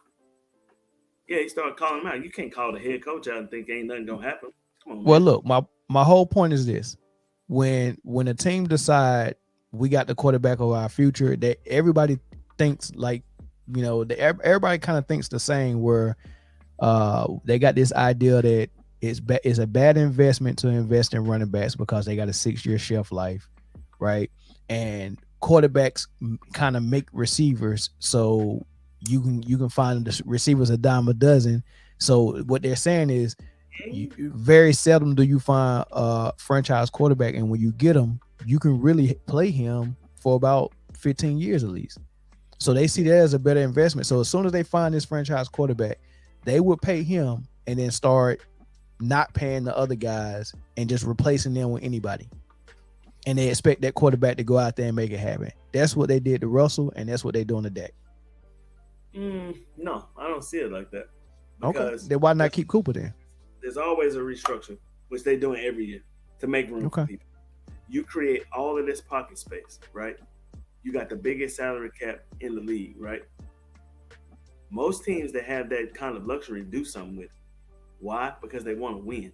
Yeah, he started calling him out. You can't call the head coach out and think ain't nothing gonna happen. Come on, Well, man. look, my whole point is this: when a team decide we got the quarterback of our future, that everybody thinks like, everybody kind of thinks the same. Where they got this idea that it's a bad investment to invest in running backs because they got a 6-year shelf life, right? And quarterbacks kind of make receivers, so you can find the receivers a dime a dozen. So what they're saying is, very seldom do you find a franchise quarterback, and when you get him, you can really play him for about 15 years at least. So they see that as a better investment. So as soon as they find this franchise quarterback, they would pay him and then start not paying the other guys and just replacing them with anybody. And they expect that quarterback to go out there and make it happen. That's what they did to Russell, and that's what they're doing to Dak. No, I don't see it like that Okay, because then why not keep Cooper then? there's always a restructure, which they're doing every year to make room for Okay. people. You create all of this pocket space, right? You got the biggest salary cap in the league, right? Most teams that have that kind of luxury do something with it. Why? Because they want to win.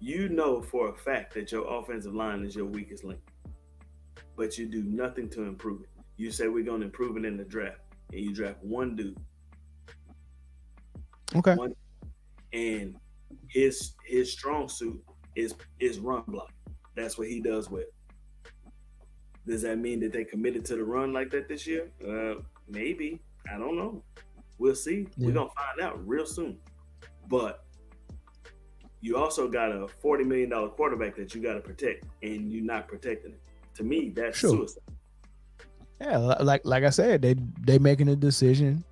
You know for a fact that your offensive line is your weakest link, but you do nothing to improve it. You say we're going to improve it in the draft, and you draft one dude, Okay. one, and his strong suit is run block. That's what he does well. Does that mean that they committed to the run like that this year? Maybe. I don't know. We'll see. Yeah. We're gonna find out real soon. But you also got a $40 million quarterback that you got to protect, and you're not protecting it. To me, that's Sure. suicide. Yeah, like I said, they making a decision.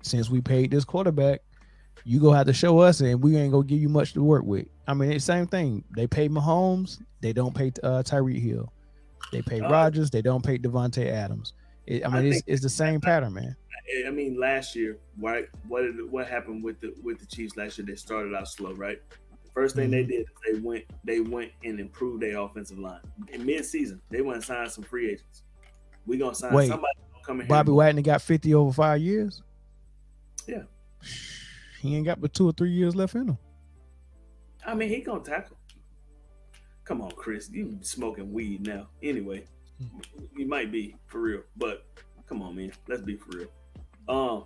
Since we paid this quarterback, you gonna have to show us, and we ain't gonna give you much to work with. I mean, it's the same thing. They pay Mahomes, they don't pay Tyreek Hill. They pay Uh, Rodgers, they don't pay Devontae Adams. I I mean, think it's the same pattern, man. I mean last year, right? What happened with the Chiefs last year? They started out slow, right? The first thing they Mm-hmm. did is they went and improved their offensive line. In mid season, they went and signed some free agents. We gonna sign Wait, somebody gonna come in here and Bobby Wagner got 50 over 5 years. yeah. He ain't got but 2 or 3 years left in him. I mean he gonna tackle. Come on, Chris, you smoking weed now. Anyway, you might be for real, but come on, man, let's be for real. Um,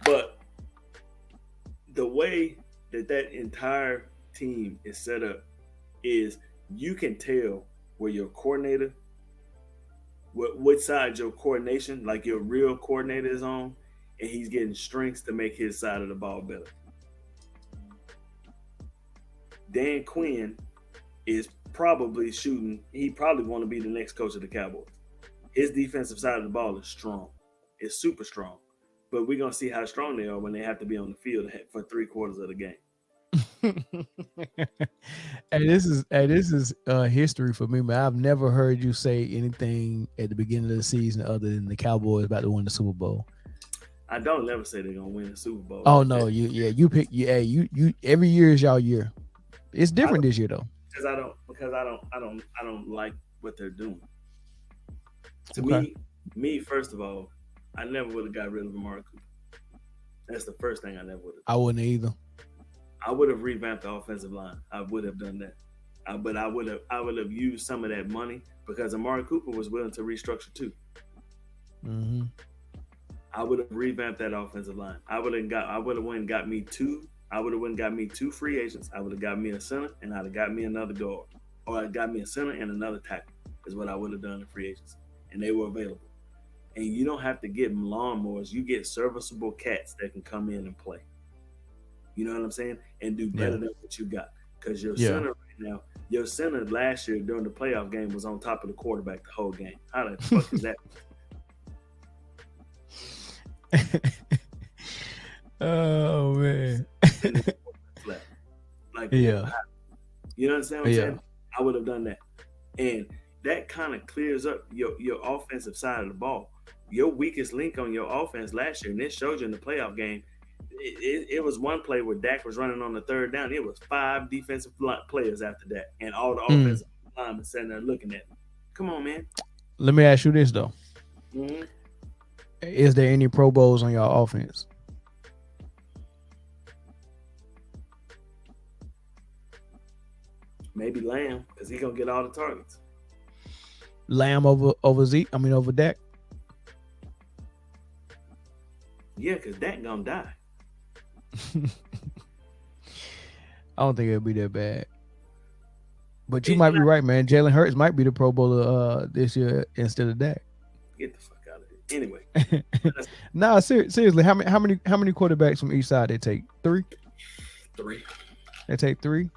but the way that entire team is set up is you can tell where your coordinator, what side your coordination, like your real coordinator is on, and he's getting strengths to make his side of the ball better. Dan Quinn is probably shooting. He probably want to be the next coach of the Cowboys. His defensive side of the ball is strong. It's super strong. But we're gonna see how strong they are when they have to be on the field for 3/4 of the game. And this is history for me, man. I've never heard you say anything at the beginning of the season other than the Cowboys about to win the Super Bowl. I don't never say they're gonna win the Super Bowl Oh like no, that. you pick you every year is y'all year. It's I different don't this year though. because I don't like what they're doing. To Okay. me first of all, I never would have got rid of Amari Cooper. That's the first thing I never would have I done. wouldn't either. I would have revamped the offensive line. I would have done that. But I would have used some of that money because Amari Cooper was willing to restructure too. Mm-hmm. I would have revamped that offensive line. I would have went and got me two. I would have went and got me two free agents. I would have got me a center and I'd have got me another guard. Or I got me a center and another tackle is what I would have done in free agents. And they were available. And you don't have to get them lawnmowers. You get serviceable cats that can come in and play. You know what I'm saying? And do better Yeah. than what you got. Because your Yeah. center right now, your center last year during the playoff game was on top of the quarterback the whole game. How the fuck is that? Oh man. Like, Yeah. you know what I'm Yeah. saying? I would have done that. And that kind of clears up your offensive side of the ball. Your weakest link on your offense last year, and this showed you in the playoff game, it was one play where Dak was running on the third down. It was 5 defensive players after that, and all the Mm. offensive linemen sitting there looking at him. Come on, man. Let me ask you this though: Mm-hmm. is there any Pro Bowls on your offense? Maybe Lamb, because he's going to get all the targets. Lamb over Zeke? I mean over Dak? Yeah, because Dak going to die. I don't think it'll be that bad. But you He's might be not. right, man. Jalen Hurts might be the Pro Bowler this year instead of Dak. Get the fuck out of here. Anyway, Nah, seriously, how many quarterbacks from each side they take? 3? 3. They take 3?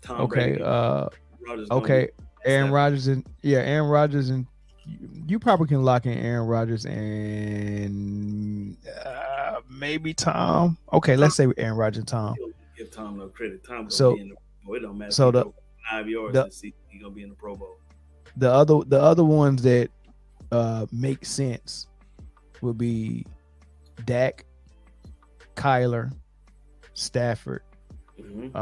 Tom Okay. Brady. Rodgers Okay. Aaron seven. Rodgers and Aaron Rodgers and you probably can lock in Aaron Rodgers and maybe Tom. Okay, let's say Aaron Rodgers and Tom. Give Tom no credit. Tom gonna So be in the Pro Bowl. It don't matter so if he the go 5 yards the this season. He gonna be in the Pro Bowl. the other ones that make sense would be Dak, Kyler, Stafford, Mm-hmm.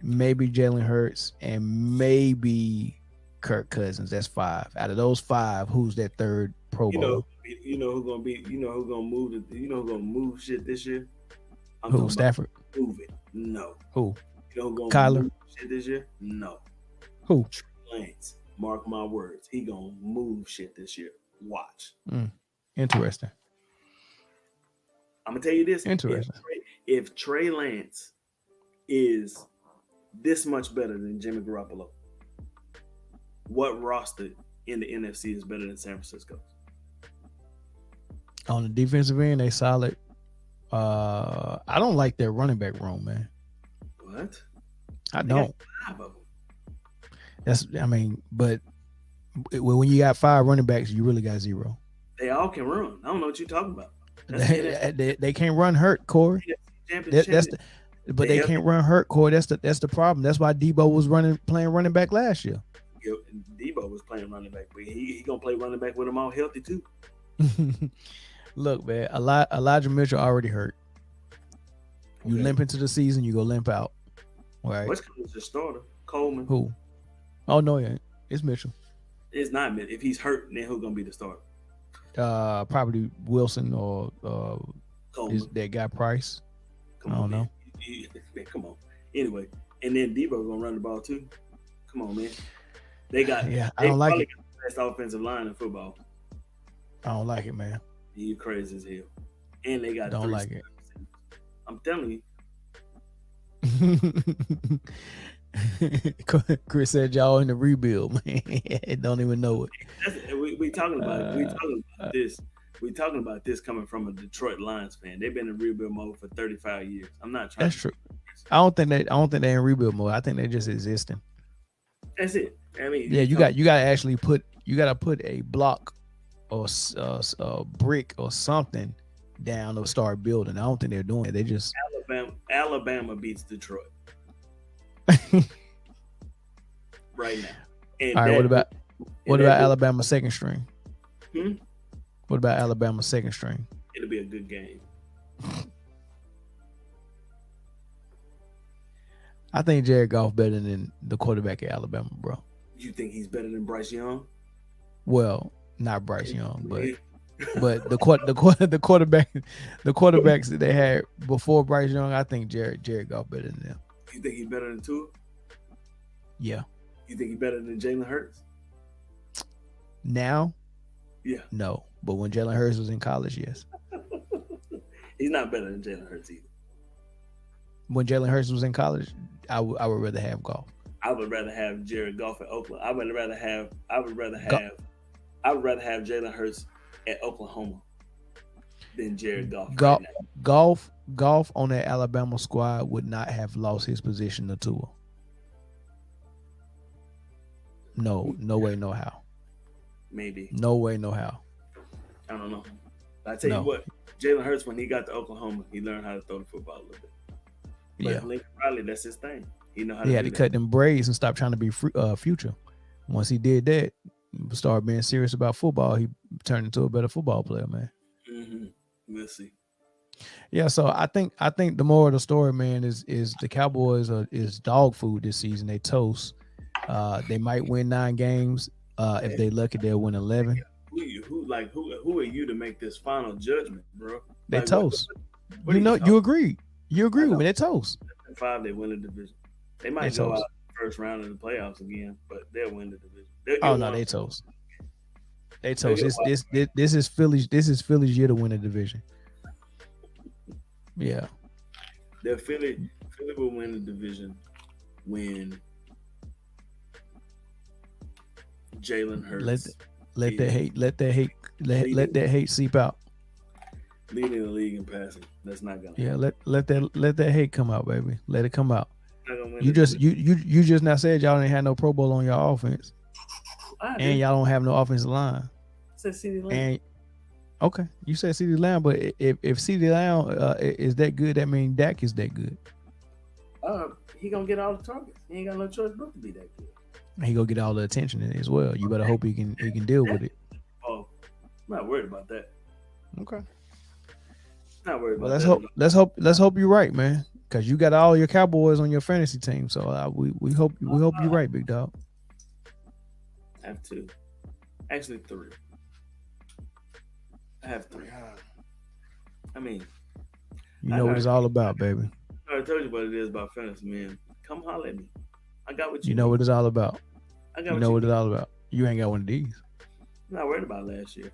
Maybe Jalen Hurts, and maybe Kirk Cousins. That's 5. Out of those 5, who's that third Pro You Bowler? know, who gonna be. You know who gonna move. Who gonna move shit this year? I'm Who? talking Stafford? about move it. No. Who? You know who gonna Kyler? move shit this year? No. Who? Trey Lance. Mark my words. He gonna move shit this year. Watch. Interesting. I'm gonna tell you this. Interesting. If Trey Lance is this much better than Jimmy Garoppolo, what roster in the NFC is better than San Francisco? On the defensive end, they solid. I don't like their running back room, man. What? I They don't. got 5 of them. But When you got 5 running backs, you really got 0. They all can run. I don't know what you're talking about. That's the They can't run hurt, Corey. NFC That's championship. but They they healthy. can't run hurt, Corey. That's the problem. That's why Debo was playing running back last year. Debo was playing running back, but he gonna play running back with them all healthy too. Look, man, Elijah Mitchell already hurt. You Okay. limp into the season, you go limp out. All right. What's the starter? Coleman. Who? Oh no, yeah, it's Mitchell. It's not Mitchell. If he's hurt, then who's gonna be the starter? Probably Wilson or is Coleman. that guy Price? Come I on, don't man. know. Man, come on. Anyway, and then Debo gonna run the ball too. Come on, man. They got. Yeah, I They don't like probably it. got the best offensive line in football. I don't like it, man. You crazy as hell. And they got Don't three. like it. I'm telling you. Chris said y'all in the rebuild, man. Don't even know it. We talking about we Uh, talking about this. We talking about this coming from a Detroit Lions fan. They've been in rebuild mode for 35 years. I'm not trying. that's true. I don't think they're in rebuild mode. I think they're just existing. That's it. I mean, Yeah, you gotta actually put a block or a brick or something down to start building. I don't think they're doing it. They just Alabama beats Detroit right now. And all right. What about Alabama second string? Hmm? What about Alabama second string? It'll be a good game. I think Jared Goff better than the quarterback at Alabama, bro. You think he's better than Bryce Young? Well, not Bryce Young, but the quarterbacks that they had before Bryce Young, I think Jared Goff better than them. You think he's better than Tua? Yeah. You think he's better than Jalen Hurts? Now, Yeah. no. But when Jalen Hurts was in college, yes. He's not better than Jalen Hurts either. When Jalen Hurts was in college, I would rather have Goff. I would rather have Jared Goff at Oakland. I would rather have Jalen Hurts at Oklahoma than Jared Goff. Goff, Right now. Goff on that Alabama squad would not have lost his position to Tua. No way, no how. Maybe. No way, no how. I don't know. But I tell No. you what, Jalen Hurts, when he got to Oklahoma, he learned how to throw the football a little bit. But Yeah. Lincoln Riley, that's his thing. He know how He to had do to that. cut them braids and stop trying to be future. Once he did that, started being serious about football, he turned into a better football player, man. Mm-hmm. We'll see. Yeah, so I think the moral of the story, man, is the Cowboys is dog food this season. They toast. They might win 9 games. If they lucky, they'll win 11. Who are you to make this final judgment, bro? They Like, toast. what are You agree. You agree with me. They toast. 5, they win the division. They might They go toast. out the first round of the playoffs again, but they'll win the division. Oh no, they toast. They toast. This is Philly's. This is Philly's year to win a division. Yeah. Philly will win the division when Jalen Hurts Let that hate seep out. leading the league in passing. That's not gonna. Yeah, let that hate come out, baby. Let it come out. Not gonna win You the just division. you just now said y'all didn't have no Pro Bowl on your offense, I and did. y'all don't have no offensive line. said CeeDee Lamb. And okay, you said CeeDee Lamb, but if CeeDee Lamb is that good, that means Dak is that good. He gonna get all the targets. He ain't got no choice but to be that good. He gonna get all the attention in it as well. You better hope he can deal with it. Oh, I'm not worried about that. Okay. Not worried Well, about that. let's hope you're right, man. Because you got all your Cowboys on your fantasy team, so we hope you're right, big dog. I have 2. Actually 3. I have 3. I mean, You know what it's all about, baby. I already told you what it is about fantasy, man. Come holler at me. I got what you You know need. what it's all about. I got You know what it's all about. You ain't got one of these. I'm not worried about last year.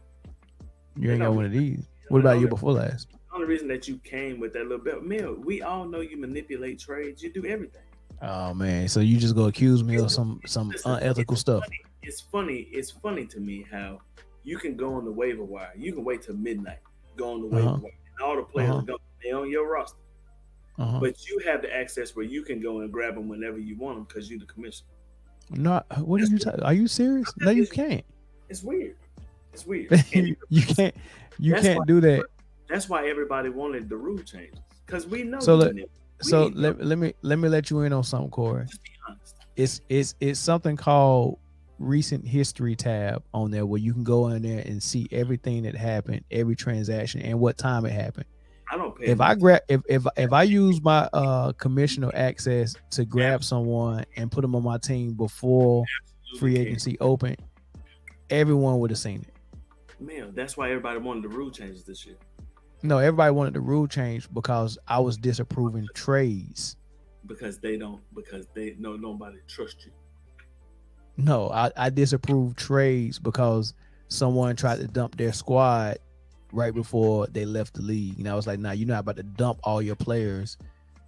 You ain't got one of these. What about you before last? The only reason that you came with that little bit, man, we all know you manipulate trades. You do everything. Oh man, so you just go accuse me of some unethical stuff. It's funny to me how you can go on the waiver wire. You can wait till midnight, go on the waiver wire, and all the players are going. They're on your roster. But you have the access where you can go and grab them whenever you want them because you're the commissioner. Not. What are That's you? weird. Are you serious? No, you It's, can't. it's weird. It's weird. And You can't. You that's why can't do that. everybody wanted the rule changes because we know So you let. knew. We So ain't dumb. let me let you in on something, Corey. Just be honest. It's something called recent history tab on there where you can go in there and see everything that happened, every transaction, and what time it happened. I don't pay If enough I attention. grab if I use my commissioner access to grab someone and put them on my team before Absolutely free can. agency open, everyone would have seen it. Man, that's why everybody wanted the rule changes this year No, everybody wanted the rule change because I was disapproving trades. because they don't because they know nobody trusts you. No, I disapproved trades because someone tried to dump their squad right before they left the league. And I was like, nah, you're not about to dump all your players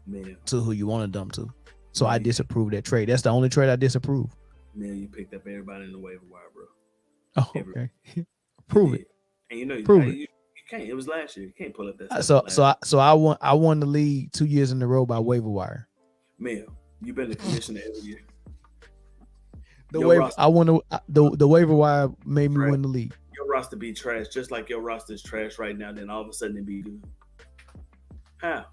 Man, to who you want to dump to. So I man, disapproved that trade. That's the only trade I disapprove. man, you picked up everybody in the waiver wire, bro. Oh, Every okay. you Prove it. did, and you know Prove it. you can't. It was last year. You can't pull up that stuff So from last. so I won the league 2 years in a row by waiver wire. Man, you've been the commissioner every year. The Your waiver roster I won the waiver wire made me trash. win the league. Your roster be trash, just like your roster is trash right now. Then all of a sudden it be good. How?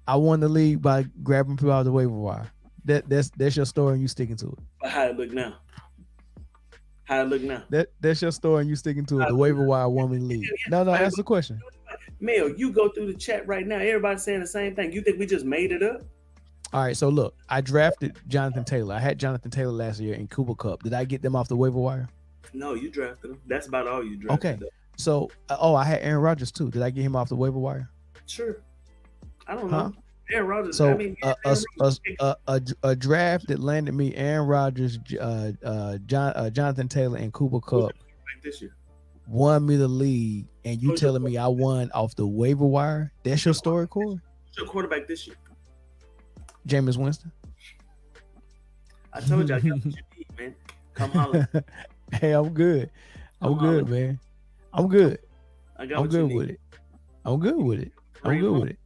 I won the league by grabbing people out of the waiver wire. That's your story and you sticking to it. But how it look now? How it look now? That's your story and you sticking to How it. it The look waiver now? wire won me the Yeah, league. yeah, No, no, that's answer the question. Mail, you go through the chat right now. Everybody's saying the same thing. You think we just made it up? All right, so look, I drafted Jonathan Taylor. I had Jonathan Taylor last year in Cooper Cup. Did I get them off the waiver wire? No, you drafted him. That's about all you Okay. drafted. Though. So, I had Aaron Rodgers too. Did I get him off the waiver wire? Sure. I don't Huh? know. Aaron Rodgers. I So, mean, a, Aaron Rodgers. a draft that landed me Aaron Rodgers, Jonathan Taylor, and Cooper Who's Cup your quarterback this year? won me the league, and you Who's your telling me I won off the waiver wire? That's your story, Corey? Who's your quarterback this year? Jameis Winston. I told you I got what you need, man. Come holler. Hey, I'm good. Come I'm holler. good, man. I'm good. I got I'm what you good need. with it. I'm good with it. I'm Great good run. with it.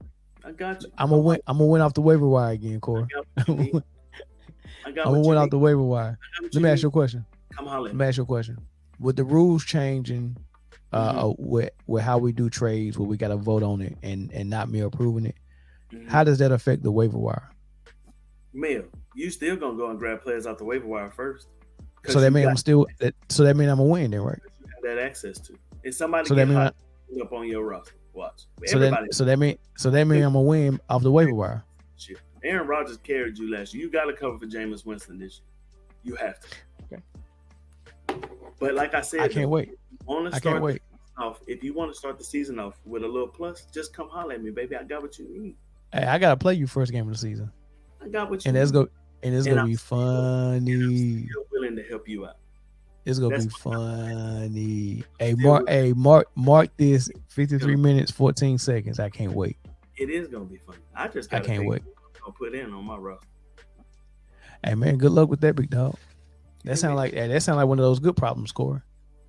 I got you. I'm Come gonna win. holler. I'm gonna win off the waiver wire again, I Corey. got what you I'm need. I got gonna what you win off need. the waiver wire. I got what Let you me ask you need. a question. Come holler. Let me ask you a question. With the rules changing, with how we do trades, where we got to vote on it and not me approving it, how does that affect the waiver wire? Mail, you still gonna go and grab players out the waiver wire first So because that you means got I'm still. So that means I'm gonna win then, right? you have that access to. If somebody So that get mean hot up on your roster, watch. so then Everybody. so that means I'm gonna win off the waiver wire. Shit. Aaron Rodgers carried you last year. You got to cover for Jameis Winston this year. You have to. Okay. But like I said, I can't wait. I can't wait. Off, if you want to start the season off with a little plus, just come holler at me, baby. I got what you need. Hey, I gotta play you first game of the season, I got what you and need. it's gonna be funny. I'm still willing to help you out. It's gonna That's be funny. Hey, Still mark this 53 minutes 14 seconds. I can't wait. It is gonna be fun. I just I gotta can't wait. I'll put in on my roster. Hey man, good luck with that, big dog. That Hey, sound man. like one of those good problems, Corey.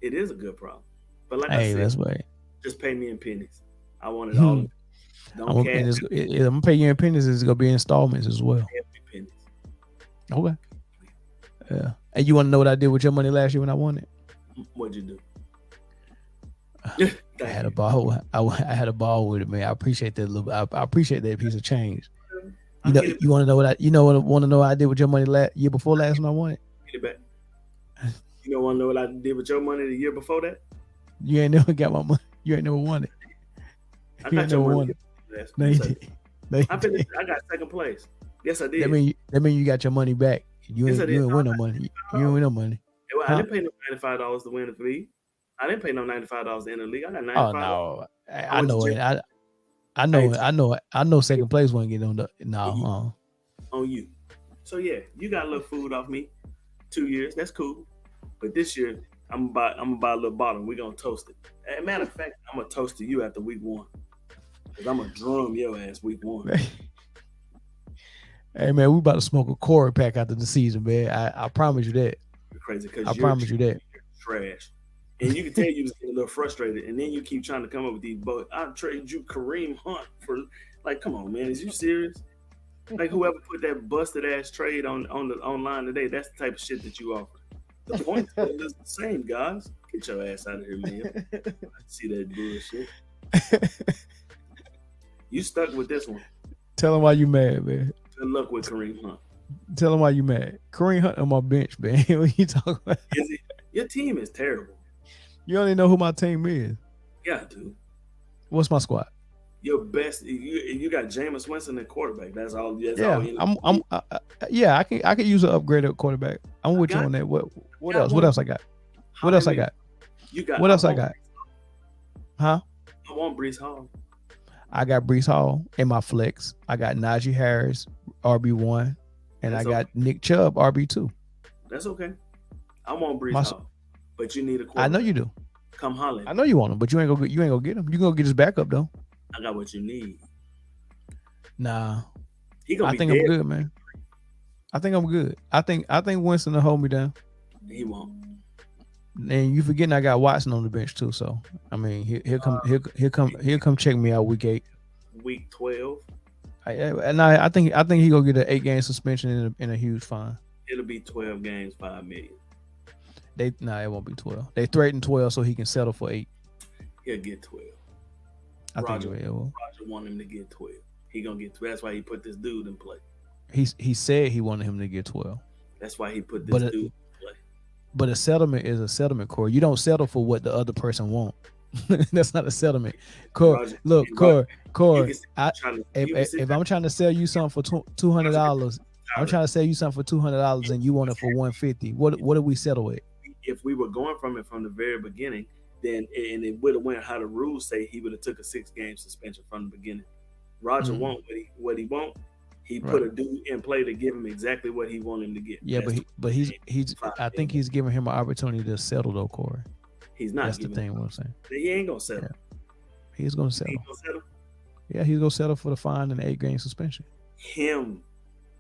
It is a good problem. But like I Hey, said, that's right. just pay me in pennies. I want it all. Don't care. I'm gonna pay you in pennies. It's gonna be installments as well. Pennies. Okay. Yeah. And you want to know what I did with your money last year when I won it? What'd you do? I had a ball. I had a ball with it, man. I appreciate that little. I appreciate that piece of change. You know, you want to know want to know what I did with your money year before last when I won it? Get it back. You don't want to know what I did with your money the year before that? You ain't never got my money. You ain't never won it. I You got ain't your never money. won it. No, you did. No, you I finished. did. I got second place. Yes, I did. That mean you got your money back. You Yes, I ain't did. win no money. You ain't win no money. Well, Huh? I didn't pay no $95 to win the league. I didn't pay no $95 to enter the league. I got $95. Oh no, I went to know it. jail. I know. Second place won't get on the no. On you. So yeah, you got a little food off me. 2 years, that's cool. But this year, I'm gonna buy a little bottle. We're gonna toast it. As a matter of fact, I'm gonna toast to you after week 1. Cause I'm gonna drum your ass week 1. Hey man, we about to smoke a Corey pack after the season, man. I promise you that. You're crazy because I promise you that. You're trash. And you can tell you was getting a little frustrated, and then you keep trying to come up with these. But I traded you Kareem Hunt for, like, come on, man, is you serious? Like whoever put that busted ass trade on the online today, that's the type of shit that you offer. The point total is the same, guys. Get your ass out of here, man. See that bullshit. You stuck with this one. Tell him why you mad, man. Good luck with Kareem Hunt. Tell him why you mad. Kareem Hunt on my bench, man. What you talking about? Is it? Your team is terrible. You only know who my team is. Yeah, dude. What's my squad? Your best. You got Jameis Winston at quarterback. That's all. That's Yeah, all. yeah, I can use an upgraded quarterback. I'm with you on that. What else? What else I got? What else I got? You got. What else I got? Huh? I want Brees Hall. I got Brees Hall in my flex. I got Najee Harris RB1, and I got Nick Chubb RB2. That's okay. I want Brees Hall, but you need a quarterback. I know you do. Come holler. I know you want him, but you ain't gonna get him. You gonna get his backup though. I got what you need. Nah, I think I'm good, man. I think I'm good. I think Winston will hold me down. He won't. And you forgetting I got Watson on the bench too. So I mean, he'll come check me out week 8. Week 12. I think he gonna get an 8-game suspension and a huge fine. It'll be 12 games, $5 million. It won't be 12. They threatened 12 so he can settle for 8. He'll get 12. Roger want him to get 12. He gonna get 12. That's why he put this dude in play. He said he wanted him to get 12. That's why he put this dude in play. But a settlement is a settlement, Corey. You don't settle for what the other person want. That's not a settlement. Corey, look, Corey. If I'm trying to sell you something for $200, I'm trying to sell you something for $200 and you want it for $150. What do we settle at? If we were going from the very beginning, then and it would have went how the rules say, he would have took a 6-game suspension from the beginning. Roger want what he want. He put a dude in play to give him exactly what he wanted him to get. Yeah, but he's I think he's giving him an opportunity to settle though, Corey. He's not. That's the thing. What I'm saying. He ain't gonna settle. Yeah. He's gonna settle. Yeah, he's gonna settle for the fine and the 8-game suspension.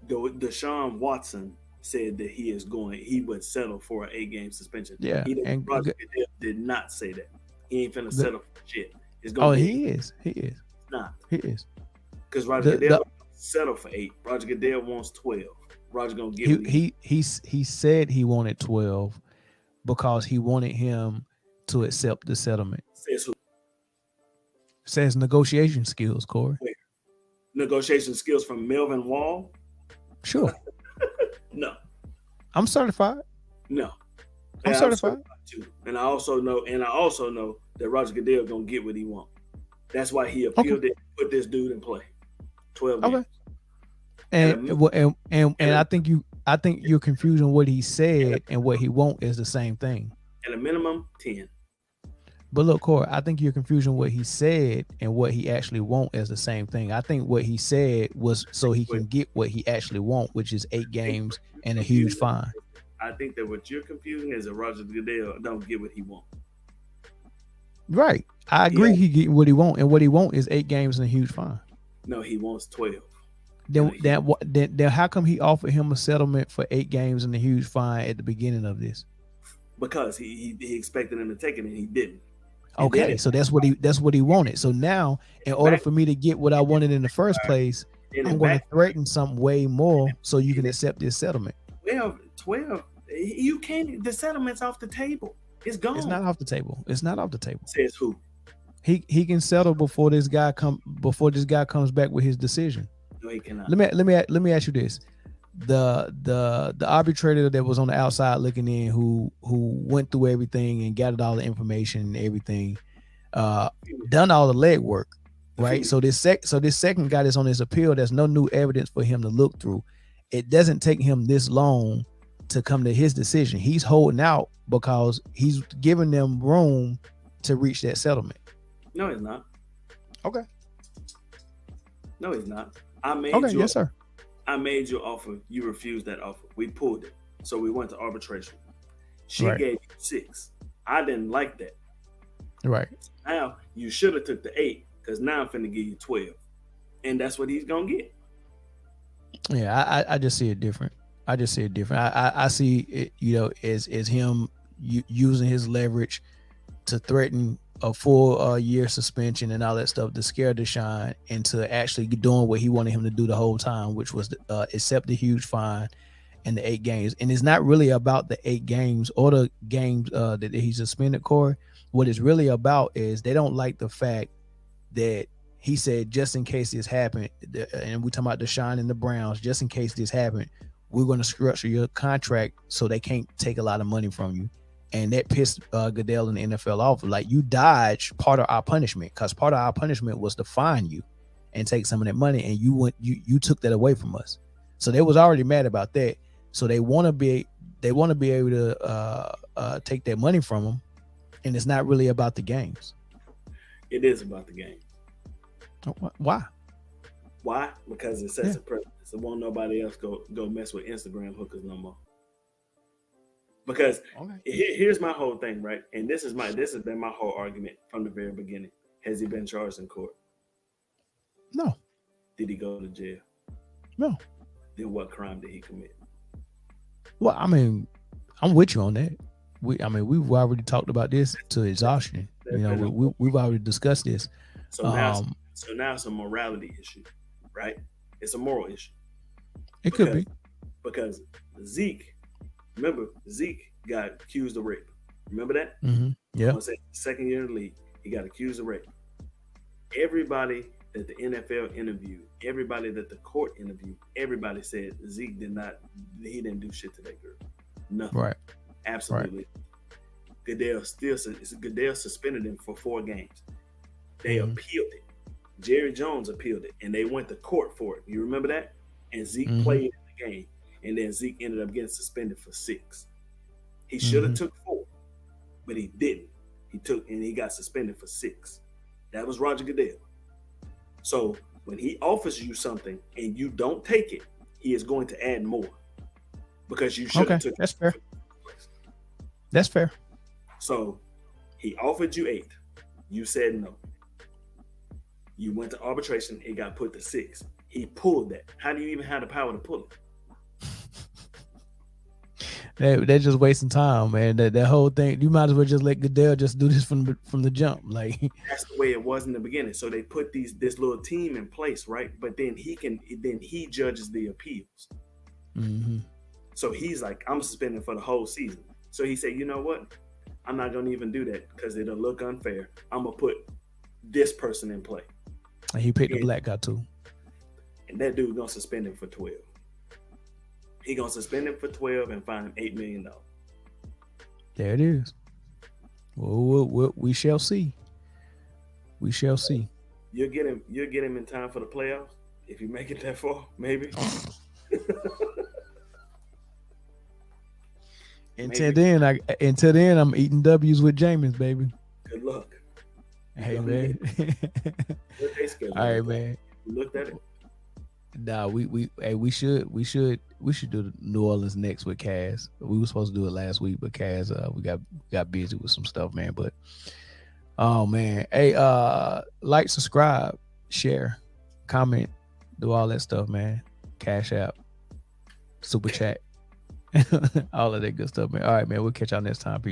Deshaun Watson said that he would settle for an 8-game suspension. Yeah, and Roger did not say that. He ain't finna settle for shit. It's gonna he is. Nah, he is. Because Roger Goodell settle for 8. Roger Goodell wants 12. Roger gonna give he said he wanted 12 because he wanted him to accept the settlement. Says who? Says negotiation skills, Corey. Wait. Negotiation skills from Melvin Wall? Sure. No. I'm certified. No. I'm certified too. And I also know that Roger Goodell gonna get what he wants. That's why he appealed it, put this dude in play. 12 games. And I think you're confusing what he said and what he won't is the same thing. At a minimum, 10. But look, Corey, I think you're confusing what he said and what he actually won't as the same thing. I think what he said was so he can get what he actually want, which is 8 games and a huge fine. I think that what you're confusing is that Roger Goodell don't get what he wants. Right. I agree. He get what he want, and what he want is 8 games and a huge fine. No, he wants 12. Then how come he offered him a settlement for 8 games and a huge fine at the beginning of this? Because he expected him to take it and he didn't. Okay, so that's what he wanted. So now, in order for me to get what I wanted in the first place, I'm going to threaten something way more so you can accept this settlement. 12. You can't. The settlement's off the table. It's gone. It's not off the table. Says who? He can settle before this guy comes back with his decision. No, he cannot. Let me ask you this: the arbitrator that was on the outside looking in, who went through everything and gathered all the information and everything, done all the legwork, right? So this second guy that's on his appeal, there's no new evidence for him to look through. It doesn't take him this long to come to his decision. He's holding out because he's giving them room to reach that settlement. No, he's not. Okay. No, he's not. Yes, sir. I made you offer. You refused that offer. We pulled it. So we went to arbitration. She gave you 6. I didn't like that. Right. Now you should have took the 8 because now I'm finna give you 12. And that's what he's gonna get. Yeah, I just see it different. I see it, as him using his leverage to threaten a full year suspension and all that stuff to scare Deshaun into actually doing what he wanted him to do the whole time, which was accept the huge fine and the 8 games. And it's not really about the 8 games or the games that he suspended, Corey. What it's really about is they don't like the fact that he said, just in case this happened, and we talking about Deshaun and the Browns, just in case this happened, we're going to structure your contract so they can't take a lot of money from you. And that pissed Goodell and the NFL off. Like, you dodged part of our punishment, because part of our punishment was to fine you and take some of that money, and you took that away from us. So they was already mad about that. So they want to be able to take that money from them, and it's not really about the games. It is about the game. Why? Why? Because it sets a precedent. So won't nobody else go mess with Instagram hookers no more. Because here's my whole thing, right? And this has been my whole argument from the very beginning. Has he been charged in court? No. Did he go to jail? No. Then what crime did he commit? Well, I mean, I'm with you on that. We've already talked about this to exhaustion. We've already discussed this. So now it's a morality issue, right? It's a moral issue. It could be. Because Zeke got accused of rape. Remember that? Mm-hmm. Yeah. Second year in the league, he got accused of rape. Everybody that the NFL interviewed, everybody that the court interviewed, everybody said Zeke didn't do shit to that girl. Nothing. Right. Absolutely. Right. Goodell suspended him for 4 games. They appealed it. Jerry Jones appealed it, and they went to court for it. You remember that? And Zeke played in the game, and then Zeke ended up getting suspended for 6. He should have took 4, but he didn't. He got suspended for 6. That was Roger Goodell. So when he offers you something and you don't take it, he is going to add more because you should have took it. That's fair. That's fair. So he offered you 8. You said no. You went to arbitration. It got put to 6. He pulled that. How do you even have the power to pull it? They're just wasting time, man. That whole thing. You might as well just let Goodell just do this from the jump. Like, that's the way it was in the beginning. So they put this little team in place, right? But then he judges the appeals. Mm-hmm. So he's like, I'm suspended for the whole season. So he said, you know what? I'm not gonna even do that because it'll look unfair. I'm gonna put this person in play. And he picked the black guy too. And that dude gonna suspend him for 12. He gonna suspend him for 12 and fine him $8 million. There it is. Well, we shall see. We shall see. You'll get him in time for the playoffs if you make it that far, maybe. Until then, I'm eating W's with Jameis, baby. Good luck. Hey, man. All right, man. You looked at it? Nah, we should do the New Orleans next with Kaz. We were supposed to do it last week, but Kaz, we got busy with some stuff, man. But oh man, hey, like, subscribe, share, comment, do all that stuff, man. Cash App, Super Chat, all of that good stuff, man. All right, man. We'll catch y'all next time. Peace.